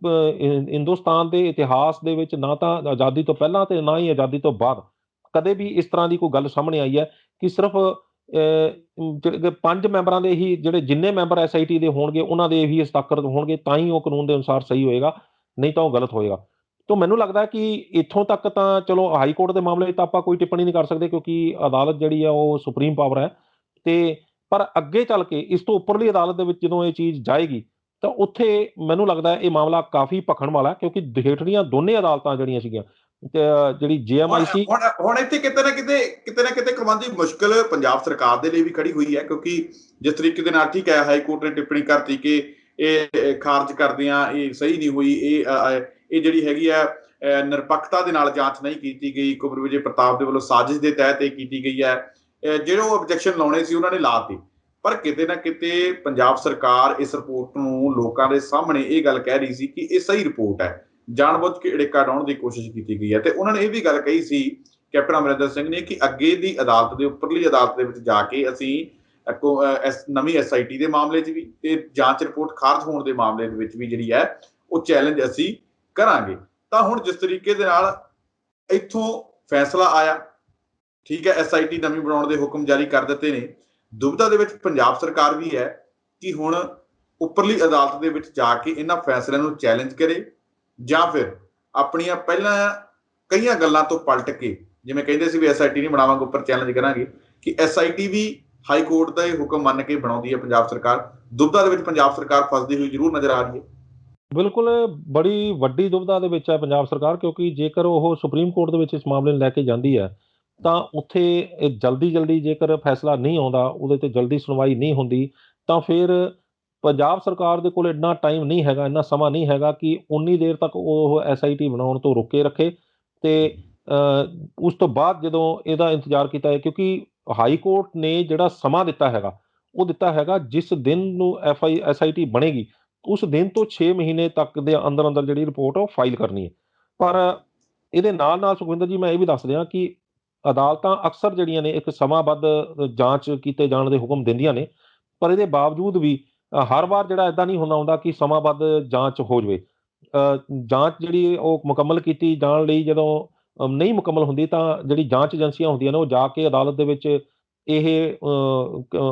[SPEAKER 2] ਹਿੰਦੁਸਤਾਨ ਦੇ ਇਤਿਹਾਸ ਦੇ ਵਿੱਚ ਨਾ ਤਾਂ ਆਜ਼ਾਦੀ ਤੋਂ ਪਹਿਲਾਂ ਤੇ ਨਾ ਹੀ ਆਜ਼ਾਦੀ ਤੋਂ ਬਾਅਦ ਕਦੇ ਵੀ ਇਸ ਤਰ੍ਹਾਂ ਦੀ ਕੋਈ ਗੱਲ ਸਾਹਮਣੇ ਆਈ ਹੈ ਕਿ ਸਿਰਫ 5 ਮੈਂਬਰਾਂ ਦੇ ਹੀ ਜਿਹੜੇ ਜਿੰਨੇ ਮੈਂਬਰ SIT ਦੇ ਹੋਣਗੇ ਉਹਨਾਂ ਦੇ ਹੀ ਹਸਤਾਖਰ ਹੋਣਗੇ, ਤਾਂ ਹੀ ਉਹ ਕਾਨੂੰਨ ਦੇ ਅਨੁਸਾਰ ਸਹੀ ਹੋਏਗਾ, ਨਹੀਂ ਤਾਂ ਉਹ ਗਲਤ ਹੋਏਗਾ। ਤਾਂ ਮੈਨੂੰ ਲੱਗਦਾ ਕਿ ਇੱਥੋਂ ਤੱਕ ਤਾਂ ਚਲੋ ਹਾਈ ਕੋਰਟ ਦੇ ਮਾਮਲੇ 'ਚ ਤਾਂ ਆਪਾਂ ਕੋਈ ਟਿੱਪਣੀ ਨਹੀਂ ਕਰ ਸਕਦੇ ਕਿਉਂਕਿ ਅਦਾਲਤ ਜਿਹੜੀ ਆ ਉਹ ਸੁਪਰੀਮ ਪਾਵਰ ਹੈ। ਤੇ ਪਰ ਅੱਗੇ ਚੱਲ ਕੇ ਇਸ ਤੋਂ ਉੱਪਰਲੀ ਅਦਾਲਤ ਦੇ ਵਿੱਚ ਜਦੋਂ ਇਹ ਚੀਜ਼ ਜਾਏਗੀ ਤਾਂ ਉੱਥੇ ਮੈਨੂੰ ਲੱਗਦਾ ਇਹ ਮਾਮਲਾ ਕਾਫੀ ਭਖਣ ਵਾਲਾ, ਕਿਉਂਕਿ ਹੇਠਲੀਆਂ ਦੋਨੇ ਅਦਾਲਤਾਂ ਜਿਹੜੀਆਂ ਸੀਗੀਆਂ ਜਿਹੜੀ
[SPEAKER 1] ਹੁਣ
[SPEAKER 2] ਜੇਐਮਆਈਸੀ
[SPEAKER 1] ਹੁਣ ਹੁਣ ਇੱਥੇ ਕਿਤੇ ਨਾ ਕਿਤੇ ਕੁਲਵੰਤ ਜੀ ਮੁਸ਼ਕਲ ਪੰਜਾਬ ਸਰਕਾਰ ਦੇ ਲਈ ਵੀ ਖੜੀ ਹੋਈ ਹੈ, ਕਿਉਂਕਿ ਜਿਸ ਤਰੀਕੇ ਦੇ ਨਾਲ ਠੀਕ ਹੈ ਹਾਈ ਕੋਰਟ ਨੇ ਟਿੱਪਣੀ ਕਰਤੀ ਕਿ ਇਹ ਖਾਰਜ ਕਰਦਿਆਂ ਇਹ ਸਹੀ ਨਹੀਂ ਹੋਈ, ਇਹ ਜਿਹੜੀ ਹੈਗੀ ਆ ਨਿਰਪੱਖਤਾ ਦੇ ਨਾਲ ਜਾਂਚ ਨਹੀਂ ਕੀਤੀ ਗਈ, ਕੁੰਵਰ ਵਿਜੇ ਪ੍ਰਤਾਪ ਦੇ ਵੱਲੋਂ ਸਾਜ਼ਿਸ਼ ਦੇ ਤਹਿਤ ਇਹ ਕੀਤੀ ਗਈ ਹੈ, ਜਿਹੜੇ ਉਹ ਆਬਜੈਕਸ਼ਨ ਲਾਉਣੇ ਸੀ ਉਹਨਾਂ ਨੇ ਲਾਤੇ। ਪਰ ਕਿਤੇ ਨਾ ਕਿਤੇ ਪੰਜਾਬ ਸਰਕਾਰ ਇਸ ਰਿਪੋਰਟ ਨੂੰ ਲੋਕਾਂ ਦੇ ਸਾਹਮਣੇ ਇਹ ਗੱਲ ਕਹਿ ਰਹੀ ਸੀ ਕਿ ਇਹ ਸਹੀ ਰਿਪੋਰਟ ਹੈ, ਜਾਣਬੁੱਝ ਕੇ ਅੜਿੱਕਾ ਡਾਉਣ ਦੀ ਕੋਸ਼ਿਸ਼ ਕੀਤੀ ਗਈ ਹੈ। ਤੇ ਉਹਨਾਂ ਨੇ ਇਹ ਵੀ ਗੱਲ ਕਹੀ ਸੀ ਕੈਪਟਨ ਅਮਰਿੰਦਰ ਸਿੰਘ ਨੇ ਕਿ ਅੱਗੇ ਦੀ ਅਦਾਲਤ ਦੇ ਉੱਪਰਲੀ ਅਦਾਲਤ ਦੇ ਵਿੱਚ ਜਾ ਕੇ ਅਸੀਂ ਨਵੀਂ SIT ਦੇ ਮਾਮਲੇ 'ਚ ਵੀ ਤੇ ਜਾਂਚ ਰਿਪੋਰਟ ਖਾਰਜ ਹੋਣ ਦੇ ਮਾਮਲੇ ਦੇ ਵਿੱਚ ਵੀ ਜਿਹੜੀ ਹੈ ਉਹ ਚੈਲੰਜ ਅਸੀਂ ਕਰਾਂਗੇ। ਤਾਂ ਹੁਣ ਜਿਸ ਤਰੀਕੇ ਦੇ ਨਾਲ ਇੱਥੋਂ ਫੈਸਲਾ ਆਇਆ, ਠੀਕ ਹੈ, SIT ਨਵੀਂ ਬਣਾਉਣ ਦੇ ਹੁਕਮ ਜਾਰੀ ਕਰ ਦਿੱਤੇ ਨੇ। ਦੁਬਿਧਾ ਦੇ ਵਿੱਚ ਪੰਜਾਬ ਸਰਕਾਰ ਵੀ ਹੈ ਕਿ ਹੁਣ ਉੱਪਰਲੀ ਅਦਾਲਤ ਦੇ ਵਿੱਚ ਜਾ ਕੇ ਇਹਨਾਂ ਫੈਸਲਿਆਂ ਨੂੰ ਚੈਲੰਜ ਕਰੇ ਜਾਂ ਫਿਰ ਆਪਣੀਆਂ ਪਹਿਲਾਂ ਕਈਆਂ ਗੱਲਾਂ ਤੋਂ ਪਲਟ ਕੇ, ਜਿਵੇਂ ਕਹਿੰਦੇ ਸੀ ਵੀ SIT ਨਹੀਂ ਬਣਾਵਾਂਗੇ ਉੱਪਰ ਚੈਲੰਜ ਕਰਾਂਗੇ, ਕਿ SIT ਵੀ ਹਾਈ ਕੋਰਟ ਦਾ ਇਹ ਹੁਕਮ ਮੰਨ ਕੇ ਬਣਾਉਂਦੀ ਹੈ ਪੰਜਾਬ ਸਰਕਾਰ। ਦੁਬਿਧਾ ਦੇ ਵਿੱਚ ਪੰਜਾਬ ਸਰਕਾਰ ਫਸਦੀ ਹੋਈ ਜ਼ਰੂਰ ਨਜ਼ਰ ਆ ਰਹੀ ਹੈ।
[SPEAKER 2] ਬਿਲਕੁਲ ਬੜੀ ਵੱਡੀ ਦੁਬਿਧਾ ਦੇ ਵਿੱਚ ਹੈ ਪੰਜਾਬ ਸਰਕਾਰ, ਕਿਉਂਕਿ ਜੇਕਰ ਉਹ ਸੁਪਰੀਮ ਕੋਰਟ ਦੇ ਵਿੱਚ ਇਸ ਮਾਮਲੇ ਨੂੰ ਲੈ ਕੇ ਜਾਂਦੀ ਹੈ ਤਾਂ ਉੱਥੇ ਜਲਦੀ ਜੇਕਰ ਫੈਸਲਾ ਨਹੀਂ ਆਉਂਦਾ, ਉਹਦੇ ਤੇ ਜਲਦੀ ਸੁਣਵਾਈ ਨਹੀਂ ਹੁੰਦੀ, ਤਾਂ ਫਿਰ ਪੰਜਾਬ ਸਰਕਾਰ ਦੇ ਕੋਲ ਇੰਨਾ ਟਾਈਮ ਨਹੀਂ ਹੈਗਾ, ਇੰਨਾ ਸਮਾਂ ਨਹੀਂ ਹੈਗਾ ਕਿ ਉਨੀ ਦੇਰ ਤੱਕ ਉਹ SIT ਬਣਾਉਣ ਤੋਂ ਰੋਕੇ ਰੱਖੇ। ਤੇ ਉਸ ਤੋਂ ਬਾਅਦ ਜਦੋਂ ਇਹਦਾ ਇੰਤਜ਼ਾਰ ਕੀਤਾ ਹੈ, ਕਿਉਂਕਿ ਹਾਈ ਕੋਰਟ ਨੇ ਜਿਹੜਾ ਸਮਾਂ ਦਿੱਤਾ ਹੈਗਾ ਉਹ ਦਿੱਤਾ ਹੈਗਾ ਜਿਸ ਦਿਨ ਨੂੰ SIT ਬਣੇਗੀ ਉਸ ਦਿਨ ਤੋਂ 6 ਮਹੀਨੇ ਤੱਕ ਦੇ ਅੰਦਰ ਅੰਦਰ ਜਿਹੜੀ ਰਿਪੋਰਟ ਉਹ ਫਾਈਲ ਕਰਨੀ ਹੈ। ਪਰ ਇਹਦੇ ਨਾਲ ਸੁਖਵਿੰਦਰ ਜੀ ਮੈਂ ਇਹ ਵੀ ਦੱਸ ਦਿਆਂ ਕਿ ਅਦਾਲਤਾਂ ਅਕਸਰ ਜਿਹੜੀਆਂ ਨੇ ਇੱਕ ਸਮਾਂਬੱਧ ਜਾਂਚ ਕੀਤੇ ਜਾਣ ਦੇ ਹੁਕਮ ਦਿੰਦੀਆਂ ਨੇ, ਪਰ ਇਹਦੇ ਬਾਵਜੂਦ ਵੀ ਹਰ ਵਾਰ ਜਿਹੜਾ ਏਦਾਂ ਨਹੀਂ ਹੁੰਦਾ ਕਿ ਸਮਾਂਬੱਧ ਜਾਂਚ ਹੋ ਜਾਵੇ। ਜਾਂਚ ਜਿਹੜੀ ਉਹ ਮੁਕੰਮਲ ਕੀਤੀ ਜਾਣ ਲਈ ਜਦੋਂ ਨਹੀਂ ਮੁਕੰਮਲ ਹੁੰਦੀ ਤਾਂ ਜਿਹੜੀ ਜਾਂਚ ਏਜੰਸੀਆਂ ਹੁੰਦੀਆਂ ਨੇ ਉਹ ਜਾ ਕੇ ਅਦਾਲਤ ਦੇ ਵਿੱਚ ਇਹ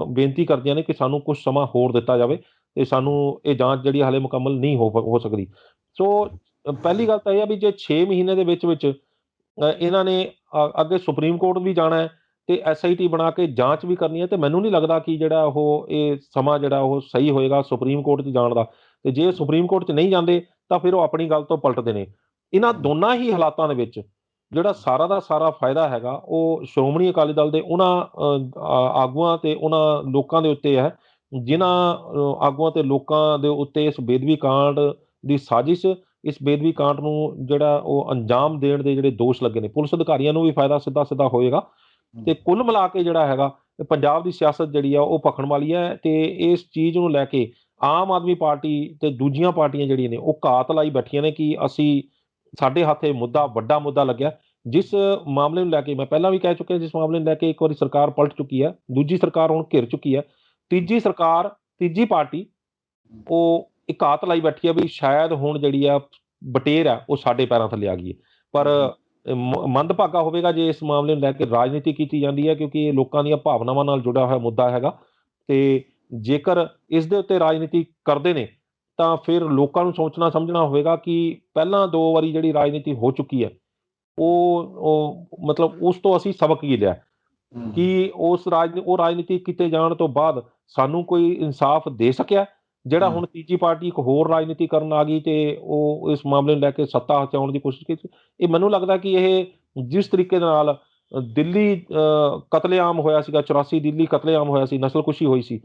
[SPEAKER 2] ਬੇਨਤੀ ਕਰਦੀਆਂ ਨੇ ਕਿ ਸਾਨੂੰ ਕੁਛ ਸਮਾਂ ਹੋਰ ਦਿੱਤਾ ਜਾਵੇ ਤੇ ਸਾਨੂੰ ਇਹ ਜਾਂਚ ਜਿਹੜੀ ਹਾਲੇ ਮੁਕੰਮਲ ਨਹੀਂ ਹੋ ਸਕਦੀ। ਸੋ ਪਹਿਲੀ ਗੱਲ ਤਾਂ ਇਹ ਆ ਵੀ ਜੇ 6 ਮਹੀਨੇ ਦੇ ਵਿੱਚ ਇਹਨਾਂ ਨੇ ਅੱਗੇ ਸੁਪਰੀਮ ਕੋਰਟ ਵੀ ਜਾਣਾ ਹੈ ਤੇ SIT ਬਣਾ ਕੇ ਜਾਂਚ ਵੀ ਕਰਨੀ ਹੈ, ਤੇ ਮੈਨੂੰ ਨਹੀਂ ਲੱਗਦਾ ਕਿ ਜਿਹੜਾ ਉਹ ਇਹ ਸਮਾਂ ਜਿਹੜਾ ਉਹ ਸਹੀ ਹੋਏਗਾ ਸੁਪਰੀਮ ਕੋਰਟ 'ਚ ਜਾਣ ਦਾ। ਤੇ ਜੇ ਸੁਪਰੀਮ ਕੋਰਟ 'ਚ ਨਹੀਂ ਜਾਂਦੇ ਤਾਂ ਫਿਰ ਉਹ ਆਪਣੀ ਗੱਲ ਤੋਂ ਪਲਟਦੇ ਨੇ। ਇਹਨਾਂ ਦੋਨਾਂ ਹੀ ਹਾਲਾਤਾਂ ਦੇ ਵਿੱਚ ਜਿਹੜਾ ਸਾਰਾ ਦਾ ਸਾਰਾ ਫਾਇਦਾ ਹੈਗਾ ਉਹ ਸ਼੍ਰੋਮਣੀ ਅਕਾਲੀ ਦਲ ਦੇ ਉਹਨਾਂ ਆਗੂਆਂ ਤੇ ਉਹਨਾਂ ਲੋਕਾਂ ਦੇ ਉੱਤੇ ਹੈ ਜਿਨ੍ਹਾਂ ਆਗੂਆਂ ਤੇ ਲੋਕਾਂ ਦੇ ਉੱਤੇ ਇਸ ਬੇਦਬੀ ਕਾਂਡ ਦੀ ਸਾਜ਼ਿਸ਼, ਇਸ ਬੇਦਬੀ ਕਾਂਡ ਨੂੰ ਜਿਹੜਾ ਉਹ ਅੰਜਾਮ ਦੇਣ ਦੇ ਜਿਹੜੇ ਦੋਸ਼ ਲੱਗੇ ਨੇ। ਪੁਲਿਸ ਅਧਿਕਾਰੀਆਂ ਨੂੰ ਵੀ ਫਾਇਦਾ ਸਿੱਧਾ ਹੋਏਗਾ ਤੇ ਕੁੱਲ ਮਿਲਾ ਕੇ ਜਿਹੜਾ ਹੈਗਾ ਪੰਜਾਬ ਦੀ ਸਿਆਸਤ ਜਿਹੜੀ ਆ ਉਹ ਭਖਣ ਵਾਲੀ ਹੈ। ਤੇ ਇਸ ਚੀਜ਼ ਨੂੰ ਲੈ ਕੇ ਆਮ ਆਦਮੀ ਪਾਰਟੀ ਤੇ ਦੂਜੀਆਂ ਪਾਰਟੀਆਂ ਜਿਹੜੀਆਂ ਨੇ ਉਹ ਘਾਤ ਲਾਈ ਬੈਠੀਆਂ ਨੇ ਕਿ ਅਸੀਂ ਸਾਡੇ ਹੱਥ ਇਹ ਵੱਡਾ ਮੁੱਦਾ ਲੱਗਿਆ। ਜਿਸ ਮਾਮਲੇ ਨੂੰ ਲੈ ਕੇ ਮੈਂ ਪਹਿਲਾਂ ਵੀ ਕਹਿ ਚੁੱਕਿਆ, ਜਿਸ ਮਾਮਲੇ ਨੂੰ ਲੈ ਕੇ ਇੱਕ ਵਾਰੀ ਸਰਕਾਰ ਪਲਟ ਚੁੱਕੀ ਹੈ, ਦੂਜੀ ਸਰਕਾਰ ਹੁਣ ਘਿਰ ਚੁੱਕੀ ਹੈ, ਤੀਜੀ ਪਾਰਟੀ ਉਹ ਇੱਕ ਘਾਤ ਲਾਈ ਬੈਠੀ ਹੈ ਵੀ ਸ਼ਾਇਦ ਹੁਣ ਜਿਹੜੀ ਆ ਬਟੇਰ ਆ ਉਹ ਸਾਡੇ ਪੈਰਾਂ ਥੱਲੇ ਆ ਗਈ ਹੈ। ਪਰ ਮੰਦਭਾਗਾ ਹੋਵੇਗਾ ਜੇ ਇਸ ਮਾਮਲੇ ਨੂੰ ਲੈ ਕੇ ਰਾਜਨੀਤੀ ਕੀਤੀ ਜਾਂਦੀ ਹੈ, ਕਿਉਂਕਿ ਇਹ ਲੋਕਾਂ ਦੀਆਂ ਭਾਵਨਾਵਾਂ ਨਾਲ ਜੁੜਿਆ ਹੋਇਆ ਮੁੱਦਾ ਹੈਗਾ। ਤੇ ਜੇਕਰ ਇਸ ਦੇ ਉੱਤੇ ਰਾਜਨੀਤੀ ਕਰਦੇ ਨੇ ਤਾਂ ਫਿਰ ਲੋਕਾਂ ਨੂੰ ਸੋਚਣਾ ਸਮਝਣਾ ਹੋਵੇਗਾ ਕਿ ਪਹਿਲਾਂ 2 ਵਾਰੀ ਜਿਹੜੀ ਰਾਜਨੀਤੀ ਹੋ ਚੁੱਕੀ ਹੈ ਉਹ ਮਤਲਬ ਉਸ ਤੋਂ ਅਸੀਂ ਸਬਕ ਕੀ ਲਿਆ ਕਿ ਉਹ ਰਾਜਨੀਤੀ ਕੀਤੇ ਜਾਣ ਤੋਂ ਬਾਅਦ ਸਾਨੂੰ ਕੋਈ ਇਨਸਾਫ ਦੇ ਸਕਿਆ। ਜਿਹੜਾ ਹੁਣ ਤੀਜੀ ਪਾਰਟੀ ਇੱਕ ਹੋਰ ਰਾਜਨੀਤੀ ਕਰਨ ਆ ਗਈ ਤੇ ਉਹ ਇਸ ਮਾਮਲੇ ਨੂੰ ਲੈ ਕੇ ਸੱਤਾ ਹਚਾਉਣ ਦੀ ਕੋਸ਼ਿਸ਼ ਕੀਤੀ। ਇਹ ਮੈਨੂੰ ਲੱਗਦਾ ਕਿ ਇਹ ਜਿਸ ਤਰੀਕੇ ਨਾਲ ਦਿੱਲੀ ਕਤਲੇਆਮ ਹੋਇਆ ਸੀਗਾ, 84 ਦਿੱਲੀ ਕਤਲੇਆਮ ਹੋਇਆ ਸੀ, ਨਸਲਕੁਸ਼ੀ ਹੋਈ ਸੀ,